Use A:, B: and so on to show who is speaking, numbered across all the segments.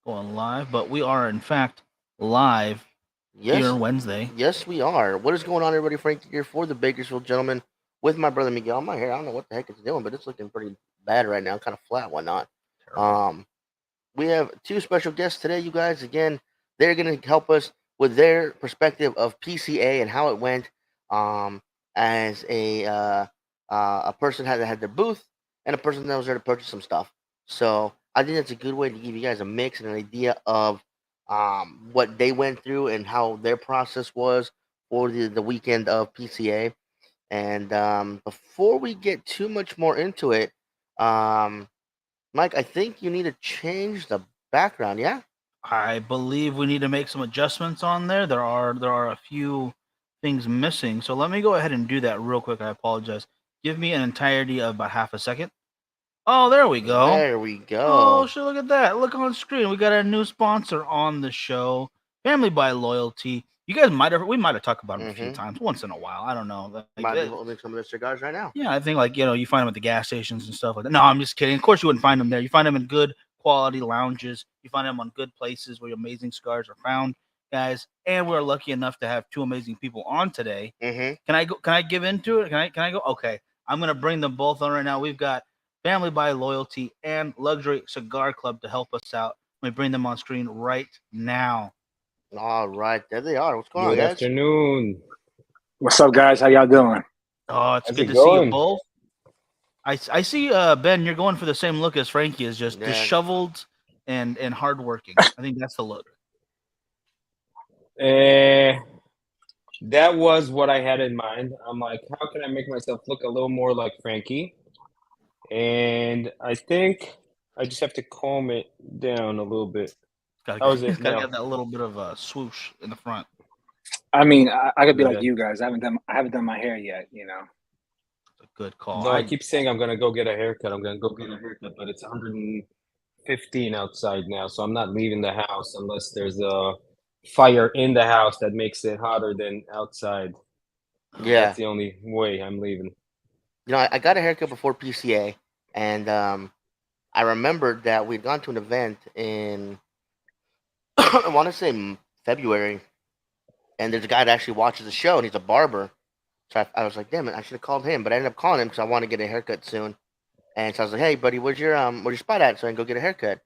A: going live, but we are in fact live here
B: Yes,
A: Wednesday.
B: yes, we are. What is going on, everybody? Frank here for the Bakersfield Gentleman with my brother Miguel. My hair, I don't know what the heck it's doing, but it's looking pretty bad right now, kind of flat, whatnot.
A: Terrible.
B: Um, we have two special guests today, you guys. Again, they're going to help us with their perspective of PCA and how it went. Um, as a person had their booth and a person that was there to purchase some stuff. So I think that's a good way to give you guys a mix and an idea of what they went through and how their process was for the weekend of PCA. And before we get too much more into it, um, Mike, I think you need to change the background. Yeah.
A: I believe we need to make some adjustments on there. There are a few things missing, so let me go ahead and do that real quick. I apologize. Give me an entirety of about half a second. Oh, there we go.
B: There we
A: Oh,
B: go.
A: shit, look at that. Look on screen. We got a new sponsor on the show, Family by Loyalty. You guys we might have talked about them a few
B: Mm-hmm.
A: times, once in a while. I don't know.
B: Might be holding some of their cigars right now.
A: Yeah, I think you find them at the gas stations and stuff like that. No, I'm just kidding. Of course, you wouldn't find them there. You find them in good quality lounges. You find them on good places where amazing cigars are found, guys. And we're lucky enough to have two amazing people on today.
B: Mm-hmm.
A: Can I go? Can I give into it? Can I go? Okay, I'm gonna bring them both on right now. We've got Family by Loyalty and Luxury Cigar Club to help us out. Let me bring them on screen right now.
B: All right, there they are. What's going on,
C: Good
B: guys?
C: afternoon.
D: What's up, guys? How y'all doing?
A: Oh, it's
C: How's
A: good
C: it
A: to see you
C: going?
A: both. I see, Ben, you're going for the same look as Frankie is, just
B: Yeah.
A: disheveled and hardworking. I think that's the look.
C: Eh, that was what I had in mind. I'm like, how can I make myself look a little more like Frankie? And I think I just have to comb it down a little bit. How is
A: It's
C: it
A: gotta
C: now?
A: get that little bit of a swoosh in the front.
D: I mean, I could be like
C: Yeah.
D: you guys. I haven't done my hair yet.
A: It's a good call.
C: No, I keep saying I'm gonna go get a haircut. I'm gonna go get a haircut, but it's 115 outside now, so I'm not leaving the house unless there's a fire in the house that makes it hotter than outside.
B: Yeah.
C: That's the only way I'm leaving.
B: I got a haircut before PCA, and I remembered that we'd gone to an event in I want to say February, and there's a guy that actually watches the show, and he's a barber. So I was like, damn it, I should have called him, but I ended up calling him because I want to get a haircut soon. And so I was like, hey, buddy, where's your spot at so I can go get a haircut?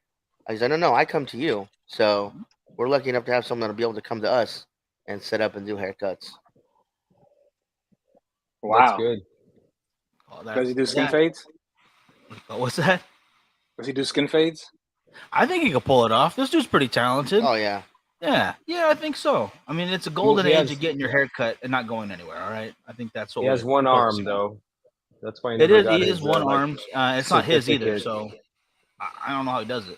B: He's like, no, I come to you. So we're lucky enough to have someone that'll be able to come to us and set up and do haircuts.
C: That's
D: Wow.
C: good.
A: Oh,
D: Does he do skin
A: that-
D: fades?
A: What's that?
D: Does he do skin fades?
A: I think he could pull it off. This dude's pretty talented.
B: Oh yeah,
A: Yeah, I think so. I mean, it's a golden
C: He
A: age
C: has-
A: of getting your hair cut and not going anywhere. All right, I think that's what
C: He has
A: we're
C: one arm
A: focusing on.
C: though. That's why he
A: It
C: never
A: is.
C: got
A: He
C: his
A: is one armed. It's not his either.
C: certificate.
A: So I don't know how he does it.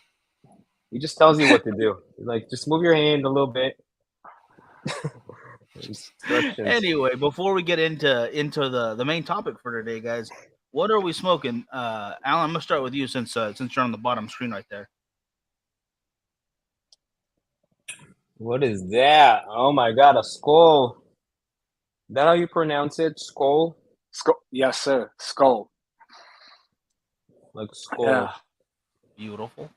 C: He just tells you what to do. He's like, just move your hand a little bit. Instructions.
A: Anyway, before we get into the main topic for today, guys, what are we smoking? Alan, I'm gonna start with you since you're on the bottom screen right there.
C: What is that? Oh my god, a skull. Is that how you pronounce it? Skull?
D: Yes, sir. Skull.
C: Like skull.
D: Yeah.
A: Beautiful.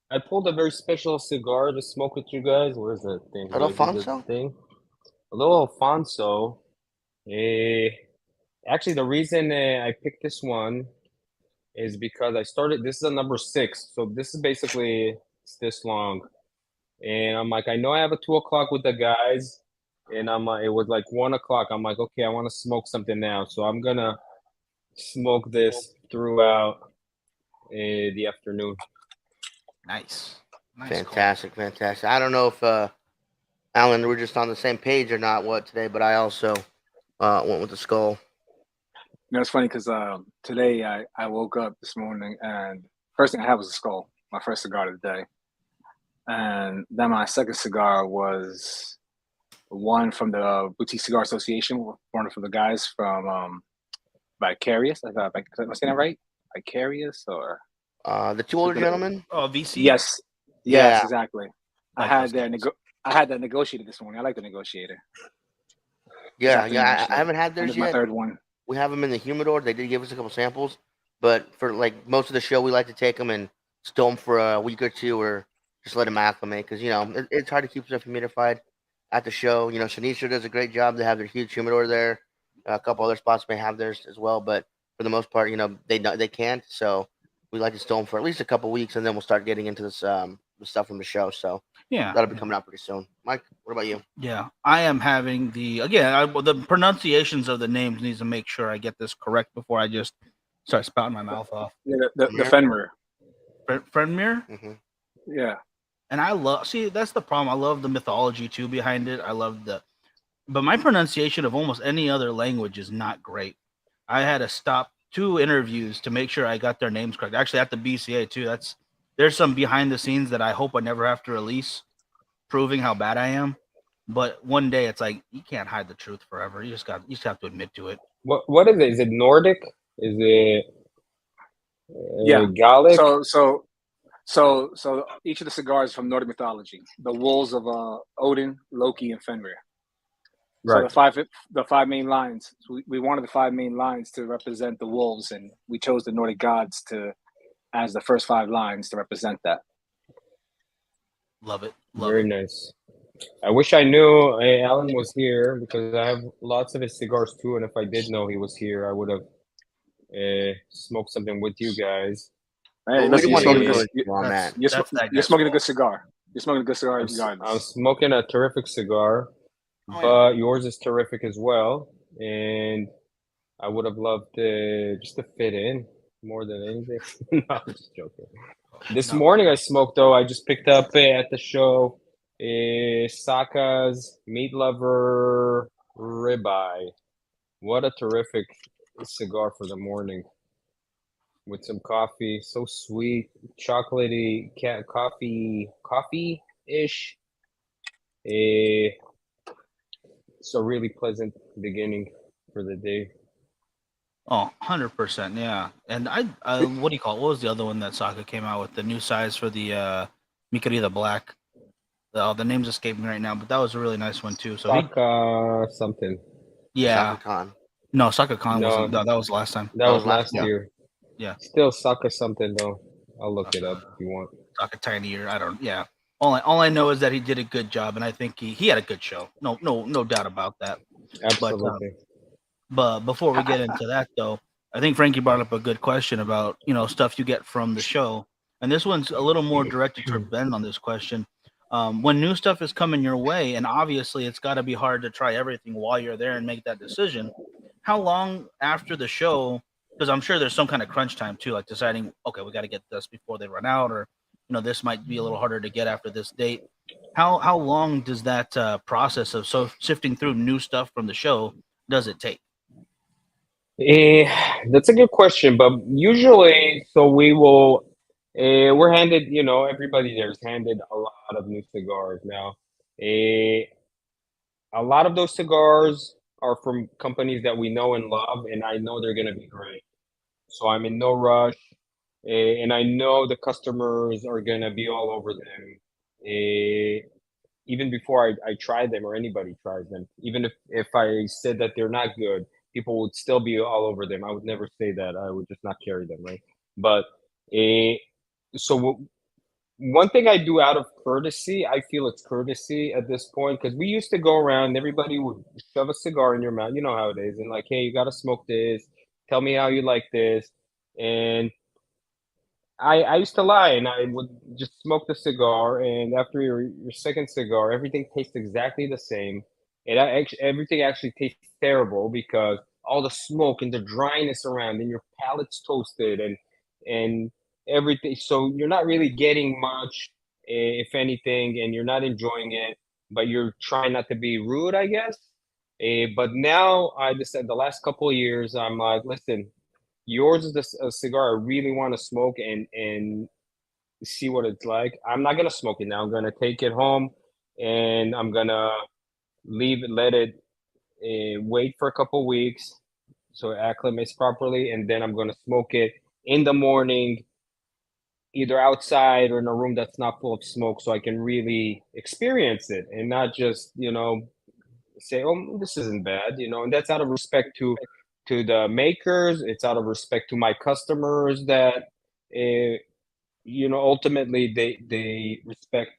C: I pulled a very special cigar to smoke with you guys. Where's the thing?
B: An Alfonso?
C: A little Alfonso. Actually, the reason I picked this one is because this is a number 6. So this is basically it's this long. And I'm like, I know I have a 2 o'clock with the guys. And I'm like, it was like 1 o'clock. I'm like, okay, I want to smoke something now. So I'm going to smoke this throughout the afternoon.
A: Nice.
B: fantastic. I don't know if Alan, we're just on the same page or not today, but I also went with the skull.
D: It's funny because today I woke up this morning and first thing I had was a skull, my first cigar of the day. And then my second cigar was one from the Boutique Cigar Association, one from the guys from Vicarious. Am I saying that right? Vicarious or
B: the two older gentlemen?
A: Oh, VC.
D: Yes,
B: Yeah.
D: exactly.
A: Like
D: I
A: those
D: had that negotiator this morning. I like the negotiator.
B: Yeah,
D: This afternoon,
B: I
D: actually.
B: haven't had
D: And
B: theirs
D: it's my
B: yet.
D: third one.
B: We have them in the humidor. They did give us a couple samples, but for like most of the show, we like to take them and stow them for a week or two, or just let them acclimate, because it's hard to keep stuff humidified at the show. Shanice does a great job. They have their huge humidor there. A couple other spots may have theirs as well, but for the most part, they can't. So we like to stow them for at least a couple weeks, and then we'll start getting into this the stuff from the show. So
A: Yeah,
B: that'll be coming out pretty soon. Mike, what about you?
A: yeah. I am having the pronunciations of the names needs to make sure I get this correct before I just start spouting my mouth off.
D: Yeah, the
B: Yeah.
D: Fenrir.
A: Frenmere.
B: Mm-hmm.
D: Yeah.
A: And that's the problem. I love the mythology too behind it. I love but my pronunciation of almost any other language is not great. I had to stop 2 interviews to make sure I got their names correct. Actually, at the BCA too. There's some behind the scenes that I hope I never have to release, proving how bad I am. But one day it's like you can't hide the truth forever. You just have to admit to it.
C: What is it? Is it Nordic? Is it
D: Yeah.
C: Gallic?
D: So each of the cigars from Nordic mythology, the wolves of Odin, Loki, and Fenrir. So the five main lines. We wanted the 5 main lines to represent the wolves, and we chose the Nordic gods as the first 5 lines to represent that.
A: Love it.
C: Very nice. I wish I knew Alan was here, because I have lots of his cigars too, and if I did know he was here, I would have smoked something with you guys.
D: Hey,
B: Well,
D: listen,
B: we
D: you're
B: want
D: smoking,
B: to
D: a,
B: influence you on that.
D: you're smoking a good cigar. You're smoking a good cigar.
C: I'm
D: regardless.
C: smoking a terrific cigar,
A: Oh,
C: but yours is terrific as well, and I would have loved just to fit in more than anything. No, I'm just joking. This morning I smoked, though. I just picked up at the show Saka's Meat Lover Ribeye. What a terrific cigar for the morning. With some coffee, so sweet, chocolatey, coffee-ish. So really pleasant beginning for the day.
A: Oh, 100%, yeah. And I what do you call it? What was the other one that Saka came out with? The new size for the Mi Querida Black. The names escape me right now, but that was a really nice one too. So
C: Saka something.
A: yeah.
B: Shaka Khan.
A: No, Saka Khan
C: No.
A: wasn't. That was last time.
C: That was last
B: year.
C: year.
A: Yeah.
C: Still Saka something though. I'll look it up if you want.
A: Saka Tinier. I don't. Yeah. All I know is that he did a good job, and I think he had a good show. No doubt about that.
C: Absolutely.
A: But before we get into that, though, I think Frankie brought up a good question about stuff you get from the show, and this one's a little more directed toward Ben on this question. When new stuff is coming your way, and obviously it's got to be hard to try everything while you're there and make that decision. How long after the show? Because I'm sure there's some kind of crunch time too, like deciding, okay, we got to get this before they run out, or this might be a little harder to get after this date. How long does that process of sifting through new stuff from the show does it take?
C: That's a good question, but usually, so we're handed, everybody there's handed a lot of new cigars now. A lot of those cigars are from companies that we know and love, and I know they're going to be great. So I'm in no rush, and I know the customers are going to be all over them. Even before I try them or anybody tries them, even if I said that they're not good, people would still be all over them. I would never say that. I would just not carry them, right? But so one thing I do out of courtesy, I feel it's courtesy at this point, because we used to go around, everybody would shove a cigar in your mouth. You know how it is. And like, hey, you got to smoke this. Tell me how you like this. And I used to lie, and I would just smoke the cigar, and after your second cigar, everything tastes exactly the same. Everything actually tastes terrible, because all the smoke and the dryness around, and your palate's toasted, and everything. So you're not really getting much, if anything, and you're not enjoying it, but you're trying not to be rude, I guess. But now I just said the last couple of years, I'm like, listen, yours is a cigar I really want to smoke and see what it's like. I'm not gonna smoke it now. I'm gonna take it home, and I'm gonna leave it, let it wait for a couple weeks so it acclimates properly, and then I'm gonna smoke it in the morning, either outside or in a room that's not full of smoke, so I can really experience it and not just say, oh, this isn't bad, and that's out of respect to the makers. It's out of respect to my customers that ultimately they respect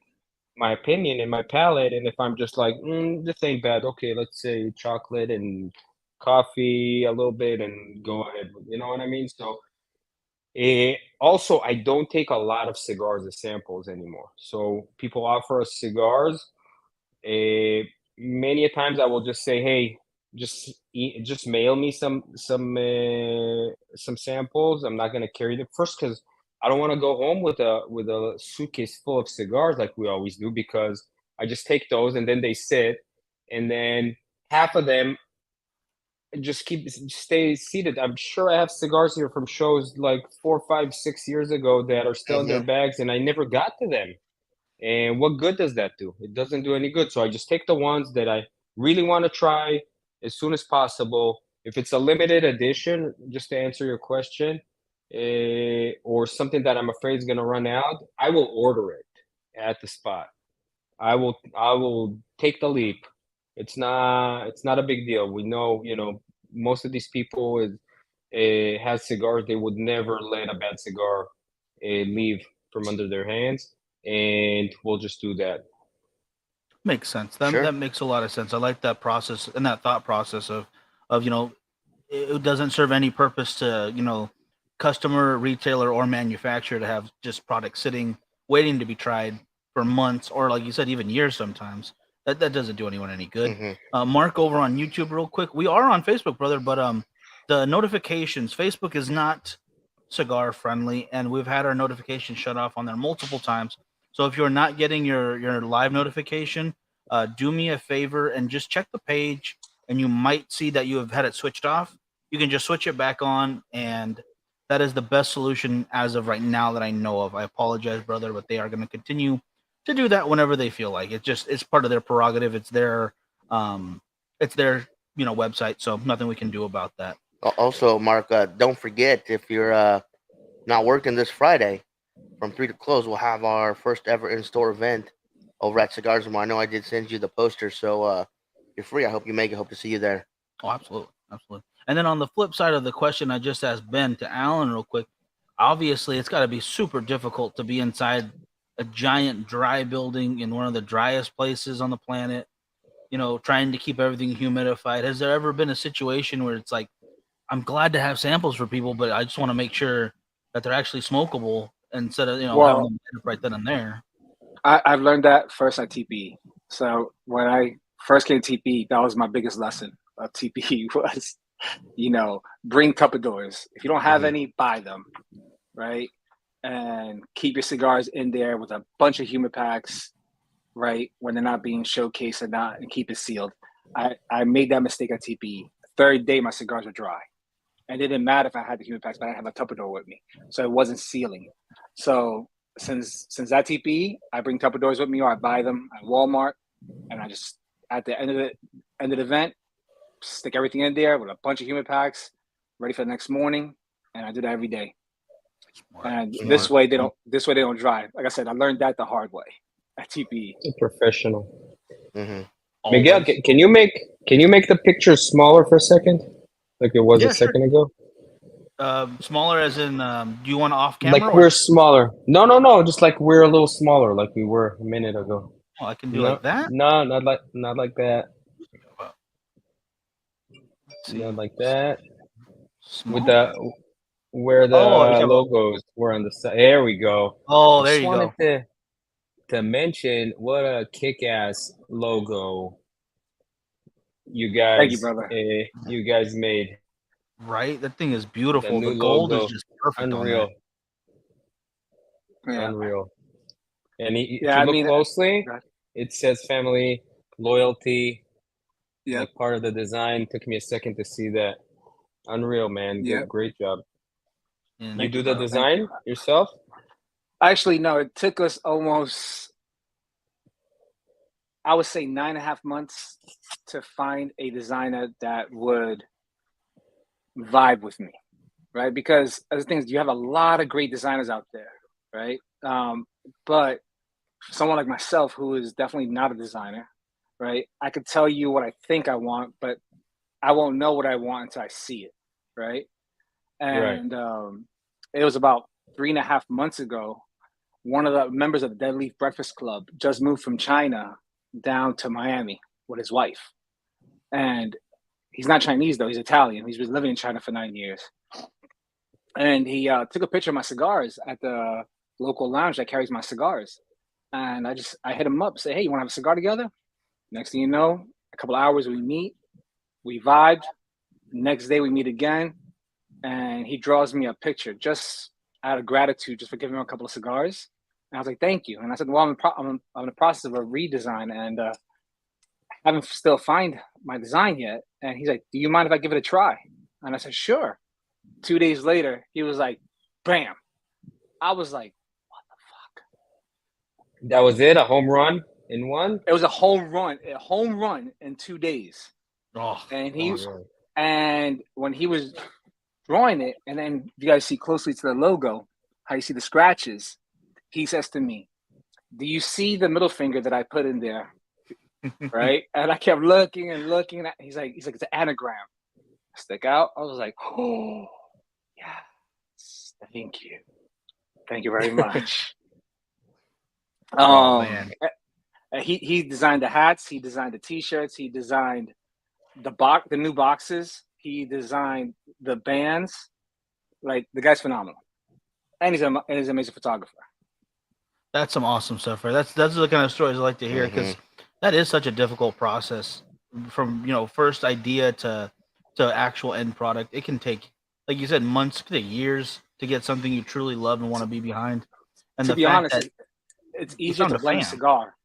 C: my opinion and my palate. And if I'm just like, this ain't bad, okay, let's say chocolate and coffee a little bit and go ahead. You know what I mean? So also, I don't take a lot of cigars as samples anymore. So people offer us cigars. Uh, Many a times I will just say, hey, just mail me some samples. I'm not gonna carry them first because I don't want to go home with a suitcase full of cigars like we always do, because I just take those and then they sit, and then half of them just stay seated. I'm sure I have cigars here from shows like 4, 5, 6 years ago that are still in their
B: Mhm.
C: bags, and I never got to them. And what good does that do? It doesn't do any good. So I just take the ones that I really want to try as soon as possible. If it's a limited edition, just to answer your question, or something that I'm afraid is going to run out, I will order it at the spot. I will take the leap. It's not a big deal. We know, most of these people has cigars. They would never let a bad cigar leave from under their hands, and we'll just do that.
A: Makes sense. That
B: Sure.
A: that makes a lot of sense. I like that process and that thought process of it doesn't serve any purpose to customer, retailer, or manufacturer to have just products sitting waiting to be tried for months or, like you said, even years sometimes. That doesn't do anyone any good.
B: Mhm.
A: Mark, over on YouTube real quick, we are on Facebook, brother, but the notifications, Facebook is not cigar friendly, and we've had our notifications shut off on there multiple times. So if you're not getting your live notification, do me a favor and just check the page, and you might see that you have had it switched off. You can just switch it back on, and that is the best solution as of right now that I know of. I apologize, brother, but they are going to continue to do that whenever they feel like it. It's part of their prerogative. Um, it's their website, so nothing we can do about that.
B: Also, Mark, don't forget, if you're not working this Friday from 3 to close, we'll have our first ever in-store event over at Cigars. I know I did send you the poster, so you're free. I hope you make it. Hope to see you there.
A: Oh, absolutely, absolutely. And then on the flip side of the question I just asked Ben to Alan real quick, obviously it's got to be super difficult to be inside a giant dry building in one of the driest places on the planet, trying to keep everything humidified. Has there ever been a situation where it's like, I'm glad to have samples for people, but I just want to make sure that they're actually smokable instead of, having
D: Well,
A: them right then and there?
D: I've learned that first at TPE. So when I first came to TPE, that was my biggest lesson of TPE was, bring Tupperdoors. If you don't have
B: Mhm.
D: any, buy them, right? And keep your cigars in there with a bunch of humid packs, right? When they're not being showcased and keep it sealed. I made that mistake at TPE. Third day, my cigars were dry. And it didn't matter if I had the humid packs, but I didn't have a Tupperware with me. So it wasn't sealing. So since that TPE, I bring Tupperwares with me, or I buy them at Walmart, and I just at the end of the event, stick everything in there with a bunch of humid packs, ready for the next morning, and I do that every day. And this
A: Smart.
D: way they don't dry. Like I said, I learned that the hard way at TPE.
C: A professional.
B: Mhm.
C: Miguel,
A: Always.
C: can you make the picture smaller for a second, like it was a
A: Yeah, sure.
C: second ago?
A: Smaller as in, do you want off camera
C: Like
A: or
C: we're
A: just?
C: smaller. No, no, no. Just like we're a little smaller, like we were a minute ago.
A: Oh, I can do
C: No,
A: like that.
C: no, not like that.
A: Let's
C: Not
A: see.
C: like that. With
A: Smaller.
C: the where
A: Oh, you
C: the
A: have a.
C: logos were on the side. There we go.
A: Oh,
C: I
A: there
C: just
A: you
C: wanted
A: go.
C: to mention what a kick-ass logo you
D: Thank you,
C: guys
D: brother.
C: you guys made.
A: Right, that thing is
C: The
A: beautiful. The
C: new
A: gold is
C: logo,
A: just perfect on there.
C: unreal,
D: Yeah,
C: unreal. And if
D: yeah.
C: you
D: I
C: look
D: mean,
C: closely, it says family loyalty,
D: yep,
C: like part of the design. Took me a second to see that. Unreal, man.
D: yep.
C: Great job.
A: And
C: You
D: Thank you,
C: do the
D: brother. Thank you.
C: design yourself?
D: Actually, no. It took us almost, I would say, 9.5 months to find a designer that would vibe with me, right? Because as things, you have a lot of great designers out there, right? But someone like myself, who is definitely not a designer, right? I could tell you what I think I want, but I won't know what I want until I see it, right?
C: Right.
D: And it was about 3.5 months ago. one of the members of the Dead Leaf Breakfast Club just moved from China down to Miami with his wife. And he's not Chinese, though. He's Italian. He's been living in China for 9 years. And he took a picture of my cigars at the local lounge that carries my cigars. And I hit him up, say, hey, you want to have a cigar together? Next thing you know, a couple of hours we meet, we vibed. Next day we meet again, and he draws me a picture just out of gratitude, just for giving him a couple of cigars. And I was like, thank you. And I said, well, I'm in the process of a redesign, and I haven't still find my design yet. And he's like, do you mind if I give it a try? And I said, sure. 2 days later, he was like, bam. I was like, what the fuck?
C: That was it? A home run in one?
D: It was a home run in 2 days.
A: Oh,
D: And
C: Really?
D: and when he was drawing it, and then if you guys see closely to the logo, how you see the scratches, he says to me, do you see the middle finger that I put in there? Right? And I kept looking and looking. He's like, it's an anagram. Stick out. I was like, oh, yes. Thank you. Thank you very much.
A: Oh, man.
D: He designed the hats. He designed the T-shirts. He designed the new boxes. He designed the bands. Like, the guy's phenomenal, and he's an amazing photographer.
A: That's some awesome stuff, right? That's the kind of stories I like to hear, because that is such a difficult process from first idea to actual end product. It can take, like you said, months, it could take years to get something you truly love and want to be behind. And
D: to
A: the
D: be
A: fact
D: honest,
A: that
D: it's easier to blend a
A: fan.
D: cigar.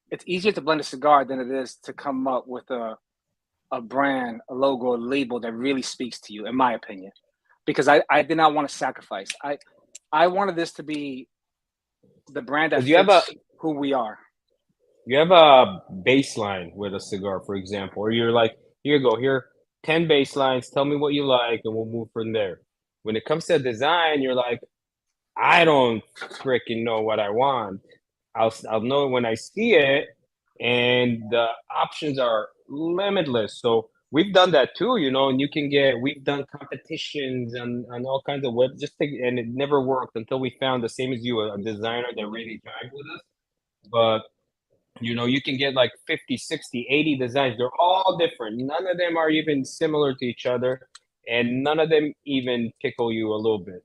D: It's easier to blend a cigar than it is to come up with a brand, a logo, a label that really speaks to you, in my opinion. Because I did not want to sacrifice. I wanted this to be the brand that fits who we are.
C: You have a baseline with a cigar, for example, or you're like, here you go, here 10 baselines, tell me what you like, and we'll move from there. When it comes to design, you're like, I don't freaking know what I want. I'll know it when I see it, and the options are limitless. So we've done that too, and we've done competitions on all kinds of web, and it never worked until we found, the same as you, a designer that really jived with us. But you can get like 50, 60, 80 designs. They're all different. None of them are even similar to each other, and none of them even tickle you a little bit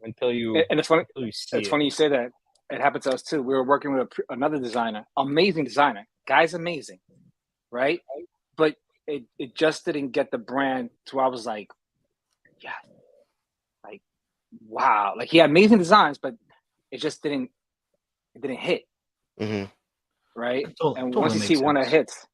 C: until you see
D: it's funny you say that. It happened to us too. We were working with another designer, amazing designer. Guy's amazing, right? But it just didn't get the brand to where I was like, yeah, like, wow. Like, he had amazing designs, but it just didn't hit.
B: Mm-hmm.
D: Right?
A: Totally
D: once you see
A: makes
D: one that
A: sense.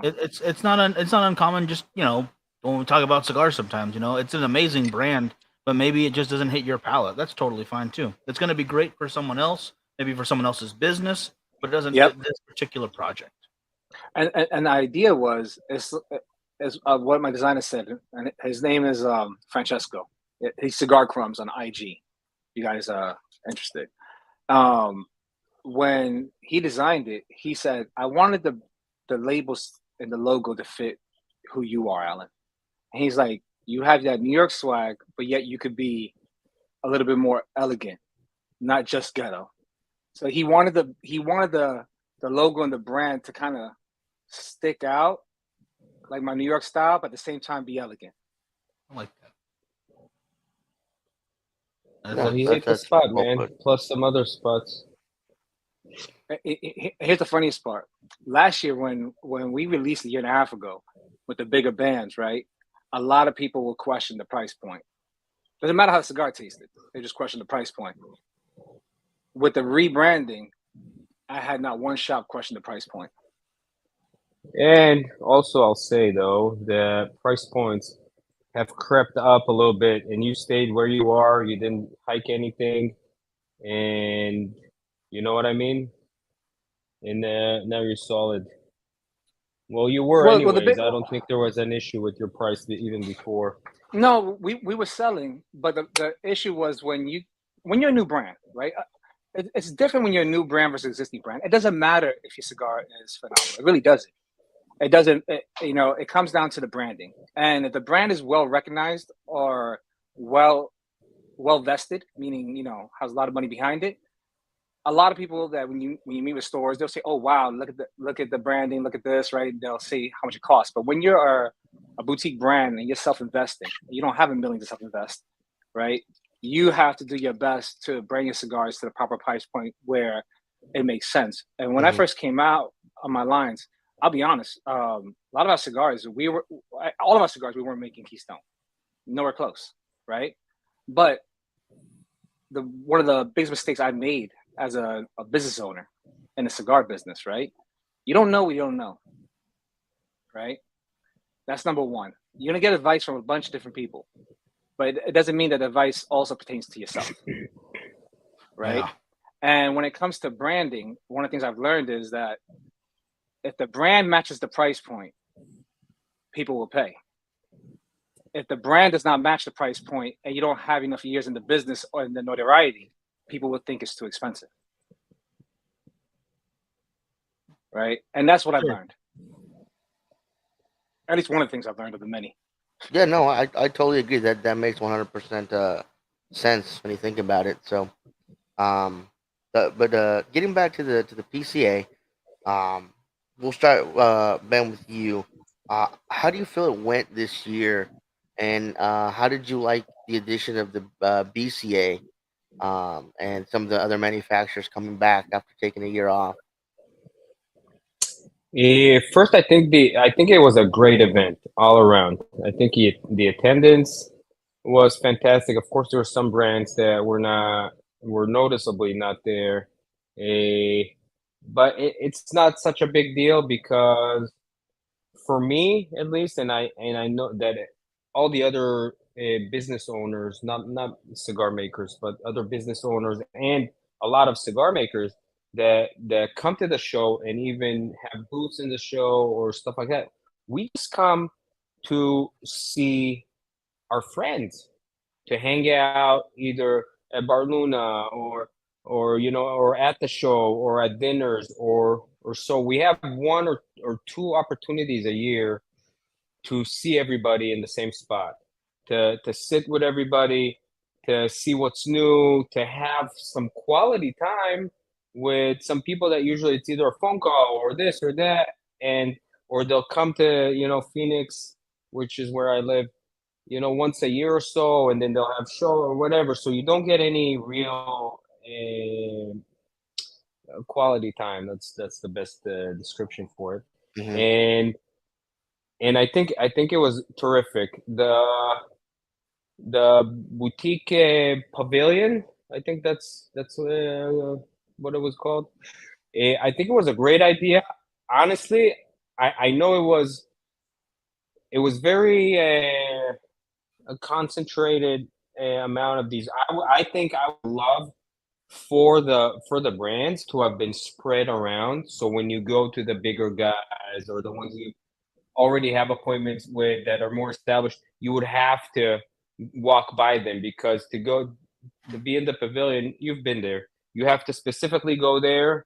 D: hits,
A: it's not uncommon. Just when we talk about cigars, sometimes it's an amazing brand, but maybe it just doesn't hit your palate. That's totally fine too. It's going to be great for someone else, maybe for someone else's business, but it doesn't fit this particular project.
D: And the idea was is what my designer said, and his name is Francesco. He's Cigar Crumbs on IG. You guys are interested. When he designed it, he said, I wanted the labels and the logo to fit who you are, Alan. And he's like, you have that New York swag, but yet you could be a little bit more elegant, not just ghetto. So he wanted the logo and the brand to kind of stick out, like my New York style, but at the same time be elegant.
A: I like that.
C: Well, he hit the spot, man.
B: Good.
C: Plus some other spots.
D: Here's the funniest part. Last year, when we released a year and a half ago with the bigger bands, right? A lot of people will question the price point. Doesn't matter how the cigar tasted. They just question the price point. With the rebranding, I had not one shop question the price point.
C: And also, I'll say, though, the price points have crept up a little bit, and you stayed where you are. You didn't hike anything, and you know what I mean? And now you're solid. Well, you were anyways. I don't think there was an issue with your price even before.
D: No, we were selling, but the issue was when you're a new brand, right? It's different when you're a new brand versus existing brand. It doesn't matter if your cigar is phenomenal. It really doesn't. It doesn't. It comes down to the branding, and if the brand is well recognized or well well vested, meaning has a lot of money behind it. A lot of people that when you meet with stores, they'll say, "Oh wow, look at the branding, look at this," right? They'll say how much it costs. But when you're a boutique brand and you're self-investing, you don't have a million to self-invest, right? You have to do your best to bring your cigars to the proper price point where it makes sense. And when I first came out on my lines, I'll be honest, a lot of our cigars, all of our cigars, we weren't making Keystone, nowhere close, right? But one of the biggest mistakes I made as a business owner in the cigar business, right? You don't know what you don't know, right? That's number one. You're gonna get advice from a bunch of different people, but it doesn't mean that advice also pertains to yourself, right?
A: Yeah.
D: And when it comes to branding, one of the things I've learned is that if the brand matches the price point, people will pay. If the brand does not match the price point and you don't have enough years in the business or in the notoriety, people will think it's too expensive. Right? And that's what I've learned. At least one of the things I've learned of the many.
B: Yeah, no, I totally agree. That makes 100% sense when you think about it. So, but getting back to the PCA, we'll start Ben with you. How do you feel it went this year, and how did you like the addition of the BCA and some of the other manufacturers coming back after taking a year off?
C: First, I think it was a great event all around. I think the attendance was fantastic. Of course, there were some brands that were noticeably not there, but it's not such a big deal because for me at least, and I know that all the other business owners, not cigar makers, but other business owners and a lot of cigar makers that come to the show and even have booths in the show or stuff like that. We just come to see our friends, to hang out either at Bar Luna or at the show or at dinners or so. We have one or two opportunities a year to see everybody in the same spot, to sit with everybody, to see what's new, to have some quality time with some people that usually it's either a phone call or this or that, and or they'll come to Phoenix, which is where I live, once a year or so, and then they'll have show or whatever. So you don't get any real quality time. That's the best description for it.
B: Mm-hmm.
C: And I think it was terrific. The boutique pavilion, I think that's what it was called. I think it was a great idea. Honestly, I know it was very a concentrated amount of these. I think I would love for the brands to have been spread around. So when you go to the bigger guys or the ones you already have appointments with that are more established, you would have to walk by them, because to be in the pavilion, you've been there. You have to specifically go there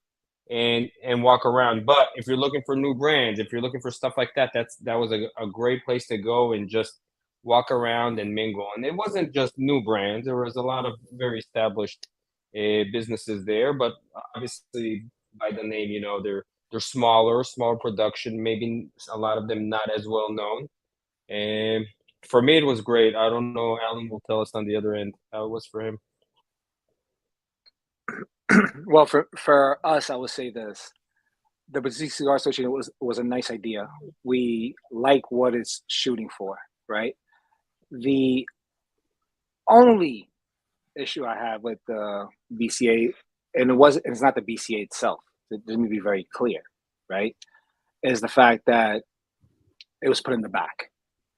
C: and walk around. But if you're looking for new brands, if you're looking for stuff like that, that was a great place to go and just walk around and mingle. And it wasn't just new brands. There was a lot of very established businesses there, but obviously by the name, they're smaller production, maybe a lot of them not as well known. And for me, it was great. I don't know, Alan will tell us on the other end how it was for him.
D: Well, for us, I would say this: the Boutique Cigar Association was a nice idea. We like what it's shooting for, right? The only issue I have with the BCA, and it's not the BCA itself. Let me be very clear, right? Is the fact that it was put in the back.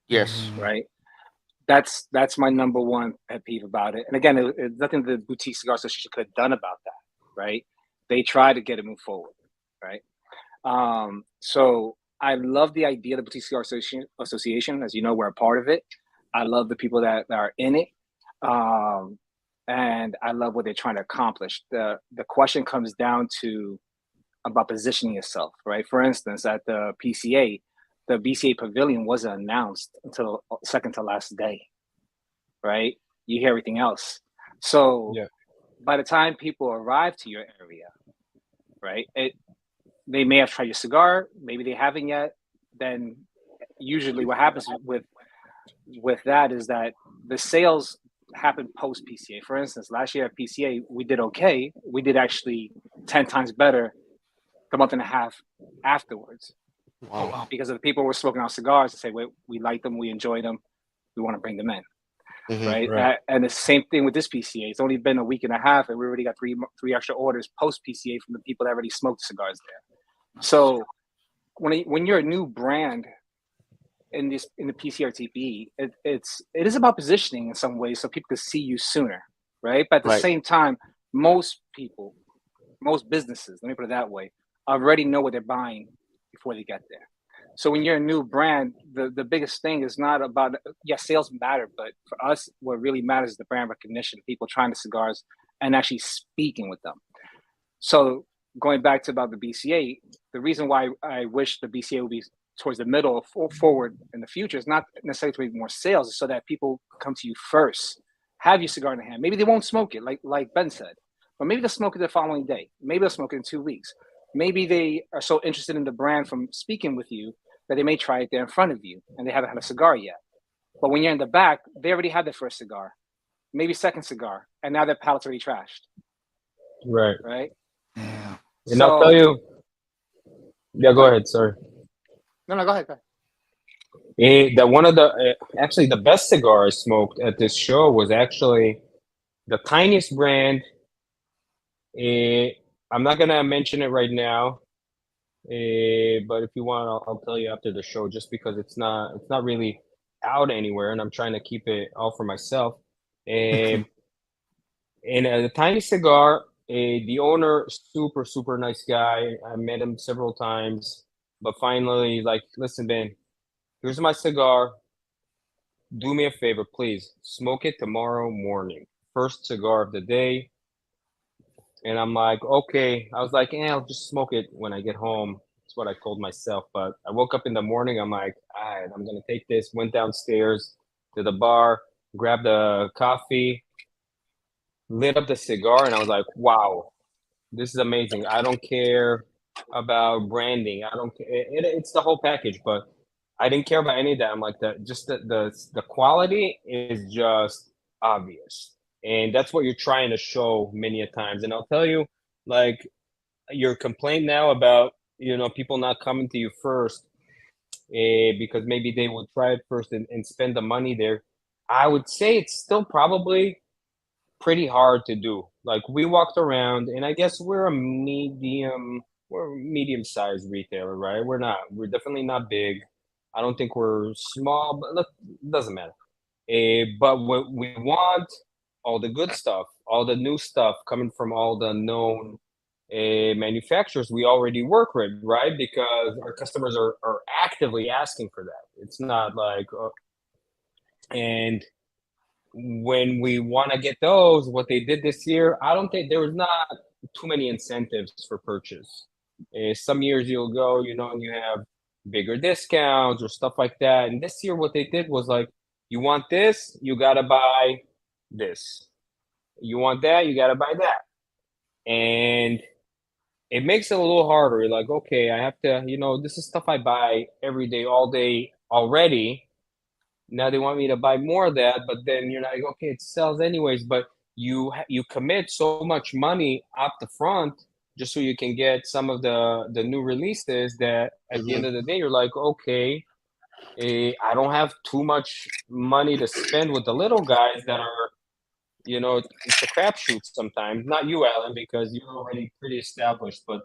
B: Yes.
D: Right. That's my number one pet peeve about it. And again, it's nothing the Boutique Cigar Association could have done about that. Right. They tried to get it moved forward. Right. So I love the idea of the Boutique Cigar Association. As you know, we're a part of it. I love the people that are in it. And I love what they're trying to accomplish. The question comes down to about positioning yourself, right? For instance, at the PCA, the BCA pavilion wasn't announced until second to last day, right? You hear everything else. So
C: Yeah.
D: by the time people arrive to your area, right, they may have tried your cigar, maybe they haven't yet. Then usually what happens with that is that the sales happen post PCA. For instance, last year at PCA, we did okay. We did actually 10 times better the month and a half afterwards.
A: Oh, wow.
D: Because of the people were smoking our cigars to say, we like them, we enjoy them, we want to bring them in. Right. And the same thing with this PCA. It's only been a week and a half, and we already got three extra orders post PCA from the people that already smoked cigars there. So when you're a new brand in the PCRTB, it is about positioning in some ways so people can see you sooner, right? But at the same time, most people, most businesses, let me put it that way, already know what they're buying before they get there. So when you're a new brand, the biggest thing is not about, sales matter, but for us, what really matters is the brand recognition, people trying the cigars and actually speaking with them. So going back to about the BCA, the reason why I wish the BCA would be towards the middle or forward in the future is not necessarily to make more sales, it's so that people come to you first, have your cigar in the hand. Maybe they won't smoke it, like Ben said, but maybe they'll smoke it the following day. Maybe they'll smoke it in 2 weeks. Maybe they are so interested in the brand from speaking with you that they may try it there in front of you and they haven't had a cigar yet. But when you're in the back, they already had their first cigar, maybe second cigar, and now their palate's already trashed.
C: Right.
D: Right?
A: Yeah.
C: And I'll tell you. Yeah, go ahead. Sorry.
D: No, go ahead.
C: That one of the actually the best cigar I smoked at this show was actually the tiniest brand. I'm not gonna mention it right now, but if you want, I'll tell you after the show. Just because it's not really out anywhere, and I'm trying to keep it all for myself. And the tiny cigar, the owner, super nice guy. I met him several times, but finally, like, listen, Ben, here's my cigar. Do me a favor, please. Smoke it tomorrow morning. First cigar of the day. And I'm like, okay. I was like, I'll just smoke it when I get home. That's what I told myself. But I woke up in the morning. I'm like, all right, I'm going to take this. Went downstairs to the bar, grabbed a coffee, lit up the cigar, and I was like, wow, this is amazing. I don't care about branding. I don't care. It's the whole package, but I didn't care about any of that. I'm like, the quality is just obvious. And that's what you're trying to show many a times. And I'll tell you, like, your complaint now about, people not coming to you first, because maybe they will try it first and spend the money there. I would say it's still probably pretty hard to do. Like, we walked around, and I guess we're a medium-sized retailer, right? We're definitely not big. I don't think we're small, but look, it doesn't matter. But what we want, all the good stuff, all the new stuff coming from all the known manufacturers we already work with, right? Because our customers are actively asking for that. It's not like, and when we want to get those, what they did this year, I don't think there was not too many incentives for purchase. Some years you'll go, and you have bigger discounts or stuff like that. And this year, what they did was like, you want this, you got to buy this. You want that, you got to buy that. And it makes it a little harder. You're like, okay, I have to, this is stuff I buy every day, all day already. Now they want me to buy more of that, but then you're like, okay, it sells anyways. But you commit so much money up the front just so you can get some of the new releases that at the end of the day, you're like, okay, I don't have too much money to spend with the little guys that are, it's a crapshoot sometimes. Not you, Alan, because you're already pretty established, but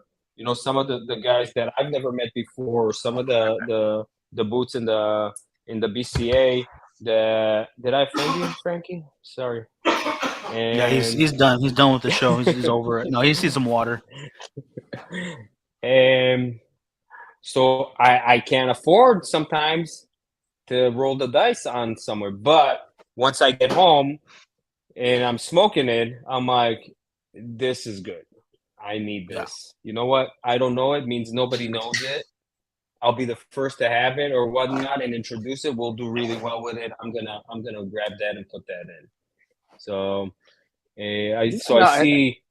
C: some of the guys that I've never met before, or some of the boots in the BCA. Did I offend you, Frankie? Sorry. And
A: Yeah, he's done. He's done with the show. He's over it. No, he sees some water.
C: And so I can't afford sometimes to roll the dice on somewhere. But once I get home and I'm smoking it, I'm like, this is good. I need this. You know what? I don't know it means nobody knows it. I'll be the first to have it or whatnot and introduce it. We'll do really well with it. I'm gonna grab that and put that in. So I
D: No,
C: see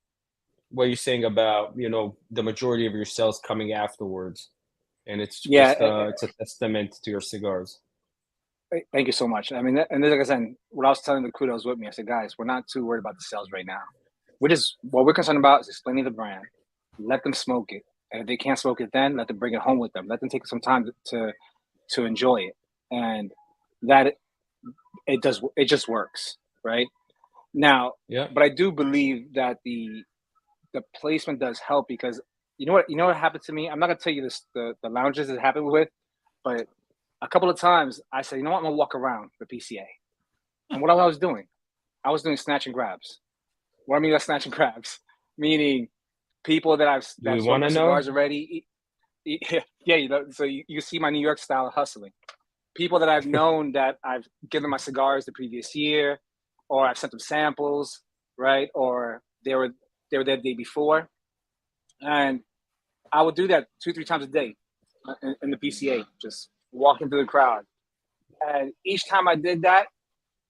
C: what you're saying about the majority of your sales coming afterwards, and it's
D: yeah.
C: just it's a testament to your cigars.
D: Thank you so much. I mean, and like I said, what I was telling the crew that was with me, I said, guys, we're not too worried about the sales right now. What we're concerned about is explaining the brand. Let them smoke it, and if they can't smoke it, then let them bring it home with them. Let them take some time to enjoy it, and that it just works, right? Now,
C: Yeah.
D: but I do believe that the placement does help because you know what happened to me. I'm not gonna tell you this the lounges it happened with, but a couple of times I said, you know what, I'm gonna walk around the PCA, and what I was doing, I was doing snatch and grabs. What I mean by snatch and grabs, meaning people that
C: Do we
D: that
C: want
D: smoked my
C: to know?
D: cigars already. Yeah, so you see my New York style of hustling. People that I've known that I've given my cigars the previous year, or I've sent them samples, right? Or they were there the day before, and I would do that 2-3 times a day in the PCA, just walking through the crowd. And each time I did that,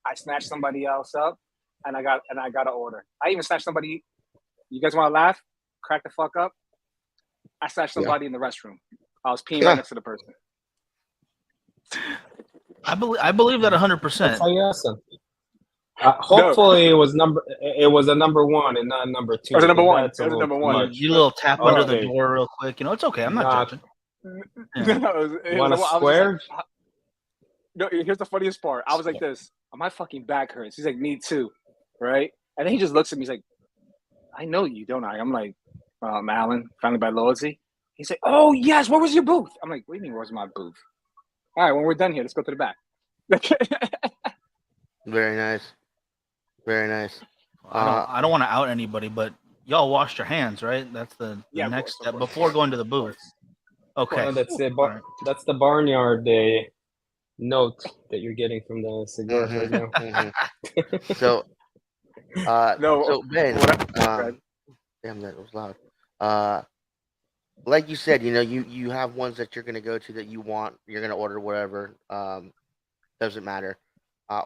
D: I snatched somebody else up, and I got an order. I even snatched somebody. You guys want to laugh? Crack the fuck up. I snatched somebody in the restroom. I was peeing right next to the person.
A: I believe that 100%.
C: That's how you ask them. Hopefully, it was a number one and not number two.
D: It was a number one.
C: That's a
D: It was a
C: little
D: number
C: too
D: one.
C: much.
A: You little tap under the
C: Okay.
A: door real quick. It's okay. I'm not judging. Yeah.
D: No,
C: Want to swear?
D: No, here's the funniest part. I was like this. My fucking back hurts. He's like, me too, right? And then he just looks at me. He's like, I know you, don't I? I'm like, Alan, Family by Loyalty. He's like, oh yes, where was your booth? I'm like, what do you mean, where's my booth? All right, when we're done here, let's go to the back.
B: Very nice. Very nice.
A: I don't want to out anybody, but y'all washed your hands, right? That's the
D: Yeah, of
A: next
D: course, of
A: step
D: course.
A: before going to the booth. Okay.
C: Well, that's it.
A: All right.
C: That's the barnyard note that you're getting from the cigars right now.
B: Mhm. So,
D: No,
B: so Ben,
D: okay.
B: damn, that was loud. Like you said, you have ones that you're gonna go to that you want. You're gonna order whatever. Doesn't matter.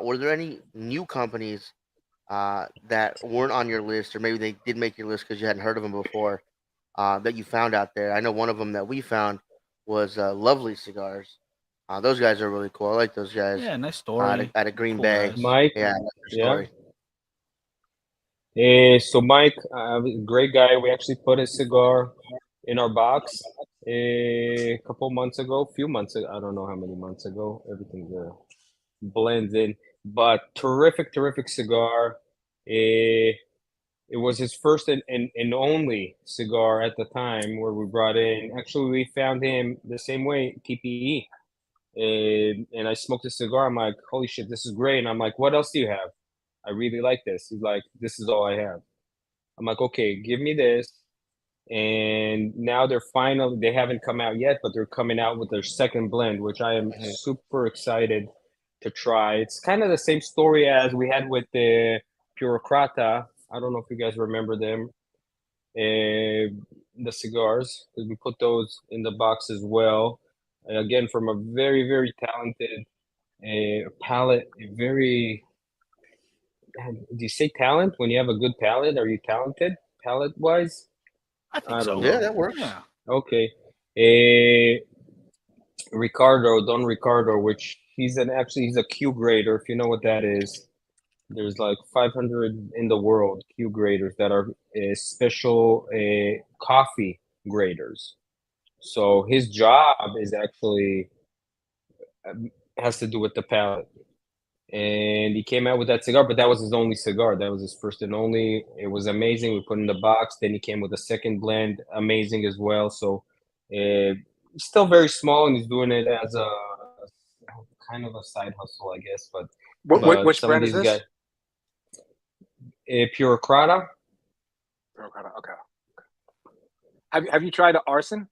B: Were there any new companies that weren't on your list, or maybe they did make your list because you hadn't heard of them before, that you found out there? I know one of them that we found was Lovely Cigars. Those guys are really cool. I like those guys.
A: Yeah, nice story.
B: Out of Green
A: Cool
B: Bay.
A: guys.
C: Mike,
B: Yeah, I like their
C: yeah.
B: story.
C: So Mike, great guy. We actually put his cigar in our box a few months ago. I don't know how many months ago. Everything blends in, but terrific cigar. It was his first and only cigar at the time where we brought in. Actually, we found him the same way, TPE. And I smoked a cigar. I'm like, holy shit, this is great. And I'm like, what else do you have? I really like this. He's like, this is all I have. I'm like, okay, give me this. And now they haven't come out yet, but they're coming out with their second blend, which I am super excited to try. It's kind of the same story as we had with the Purocrata. I don't know if you guys remember them, the cigars, because we put those in the box as well. Again, from a very, very talented palate, do you say talent? When you have a good palate, are you talented palate-wise?
A: I think
C: I
A: so.
C: don't
B: Yeah,
C: know.
B: that works.
A: Yeah.
C: Okay. Don Ricardo, which he's a Q grader, if you know what that is. There's like 500 in the world Q graders that are special coffee graders. So his job is actually has to do with the palate. And he came out with that cigar, but that was his only cigar. That was his first and only. It was amazing. We put it in the box. Then he came with a second blend, amazing as well. So still very small, and he's doing it as a kind of a side hustle, I guess. But
D: Which
C: some of
D: brand is
C: these
D: this?
C: guys, Purocrata.
D: Okay. Have you tried Arson?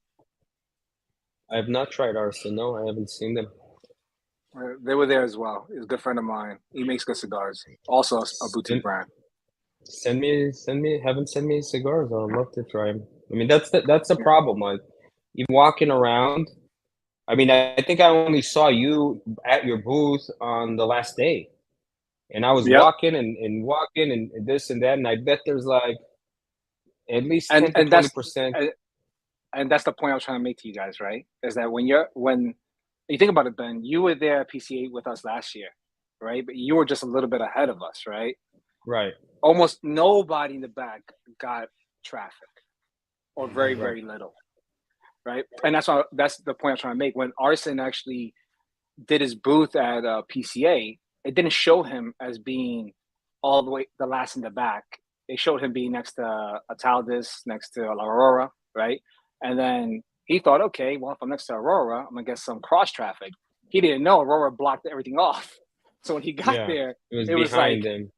C: I have not tried Arson. No, I haven't seen them.
D: They were there as well. He's a good friend of mine. He makes good cigars. Also a boutique brand.
C: Send me, have him send me cigars. I'd love to try them. I mean, that's the problem. Like, even walking around. I mean, I think I only saw you at your booth on the last day. And I was
D: Yep.
C: walking and walking and this and that, and I bet there's like at least
D: And
C: 10 to
D: and that's
C: 20%.
D: and that's the point I was trying to make to you guys, right? Is that when you think about it, Ben, you were there at PCA with us last year, right? But you were just a little bit ahead of us, right?
C: Right.
D: Almost nobody in the back got traffic, or very,
C: Right.
D: very little, right? And that's the point I'm trying to make. When Arson actually did his booth at PCA, it didn't show him as being all the way the last in the back. It showed him being next to Ataldis, next to La Aurora, right? And then he thought, okay, well, if I'm next to Aurora, I'm gonna get some cross traffic. He didn't know Aurora blocked everything off. So when he got
C: Yeah.
D: there,
C: It was
D: it was
C: behind
D: like,
C: him.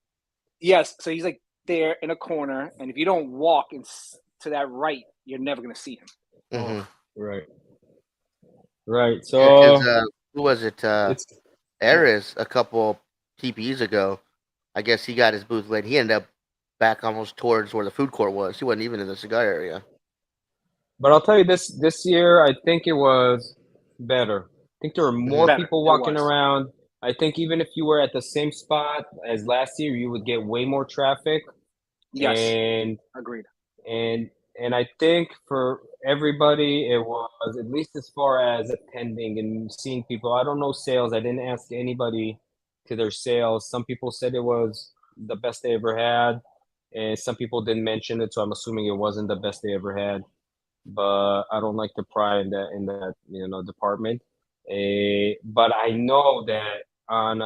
D: yes. So he's like there in a corner, and if you don't walk to that right, you're never gonna see him.
B: Mm-hmm.
C: Right. Right.
B: Yeah,
C: So
B: because who was it?
C: it's
B: Aris a couple TPEs ago. I guess he got his booth late. He ended up back almost towards where the food court was. He wasn't even in the cigar area.
C: but I'll tell you this year I think it was better. I think there were more
D: Better.
C: people
D: It
C: walking
D: was.
C: around. I think even if you were at the same spot as last year, you would get way more traffic.
D: Yes.
C: And
D: Agreed.
C: and I think for everybody it was, at least as far as attending and seeing people. I don't know sales. I didn't ask anybody to their sales. Some people said it was the best they ever had, and some people didn't mention it, so I'm assuming it wasn't the best they ever had. But I don't like to pry in that department. But I know that on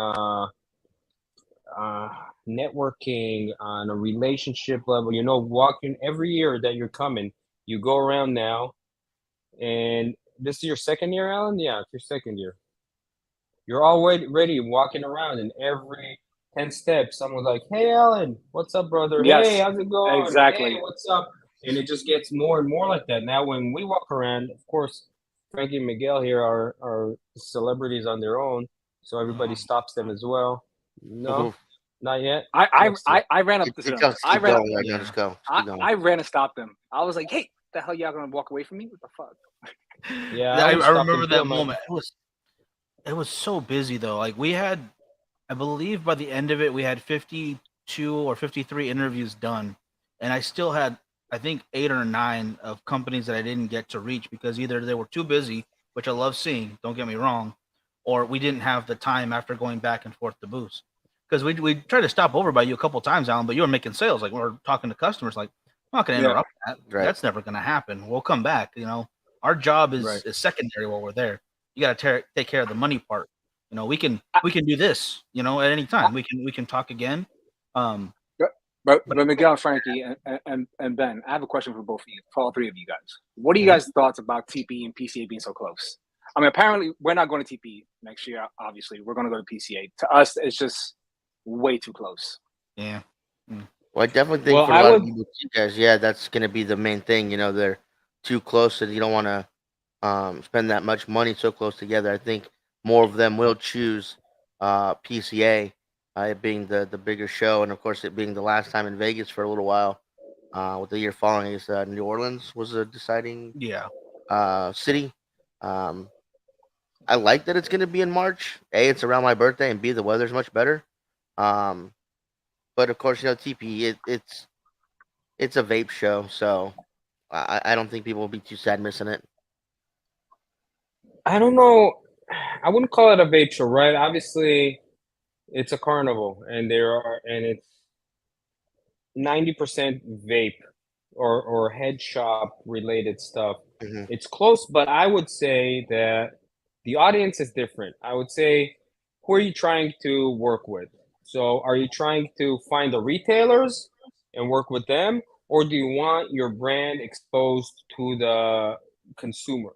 C: networking, on a relationship level, walking every year that you're coming, you go around now, and this is your second year, Alan? Yeah, it's your second year. You're already walking around, and every 10 steps, someone's like, hey, Alan, what's up, brother? Hey,
D: Yes.
C: how's it going?
D: Exactly.
C: Hey, what's up? And it just gets more and more like that. Now, when we walk around, of course, Frankie and Miguel here are celebrities on their own, so everybody stops them as well. No, not yet. Next year.
D: I ran up to
B: Just
D: them. I ran up.
B: going right now. Just go. Just keep going.
D: I ran and stopped them. I was like, "Hey, the hell y'all gonna walk away from me? What the fuck?"
C: Yeah,
A: I
C: always stop
A: remember
C: and
A: that
C: feel my-
A: moment. It was so busy though. Like we had, I believe by the end of it, we had 52 or 53 interviews done, and I still had, I think, 8 or 9 of companies that I didn't get to reach because either they were too busy, which I love seeing, don't get me wrong, or we didn't have the time after going back and forth to booths. Because we tried to stop over by you a couple times, Alan, but you were making sales. Like we're talking to customers, like I'm not going to
D: Yeah.
A: interrupt that.
B: Right.
A: That's never going to happen. We'll come back. Our job is
C: Right.
A: is secondary while we're there. You got to take care of the money part. We can do this. At any time we can talk again.
D: But Miguel, Frankie, and Ben, I have a question for both of you, for all three of you guys. What are you guys' thoughts about TP and PCA being so close? I mean, apparently we're not going to TP next year. Obviously, we're going to go to PCA. To us, it's just way too close.
A: Yeah.
B: Well, I definitely think for a lot of people, guys, that's going to be the main thing. They're too close, and you don't want to spend that much money so close together. I think more of them will choose PCA, it being the bigger show, and of course it being the last time in Vegas for a little while. With the year following, I guess New Orleans was a deciding city. I like that it's going to be in March. A, it's around my birthday, and B, the weather's much better. But of course, TP it's a vape show, so I don't think people will be too sad missing it.
C: I don't know. I wouldn't call it a vape show, right? Obviously, it's a carnival, and it's 90% vape or head shop related stuff.
B: Mm-hmm.
C: It's close, but I would say that the audience is different. I would say, who are you trying to work with? So are you trying to find the retailers and work with them, or do you want your brand exposed to the consumer,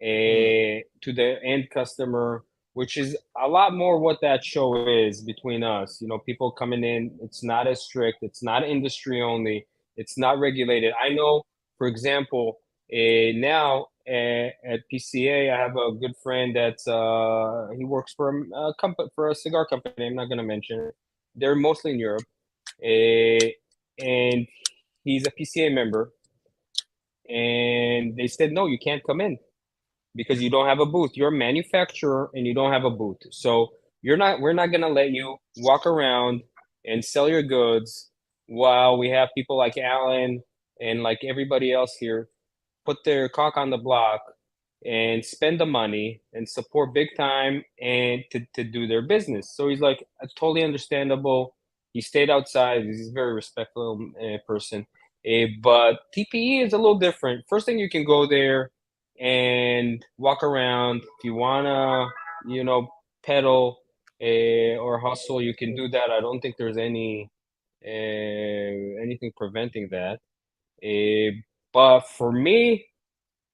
C: to the end customer, which is a lot more what that show is between us. People coming in, it's not as strict, it's not industry only, it's not regulated. I know, for example, now at PCA, I have a good friend that's he works for a company, for a cigar company. I'm not going to mention it. They're mostly in Europe, and he's a PCA member. And they said, no, you can't come in because you don't have a booth. You're a manufacturer and you don't have a booth. So we're not gonna let you walk around and sell your goods while we have people like Alan and like everybody else here put their cock on the block and spend the money and support big time and to do their business. So he's like, totally understandable. He stayed outside. He's a very respectful person. But TPE is a little different. First thing, you can go there and walk around. If you wanna, pedal or hustle, you can do that. I don't think there's anything preventing that. But for me,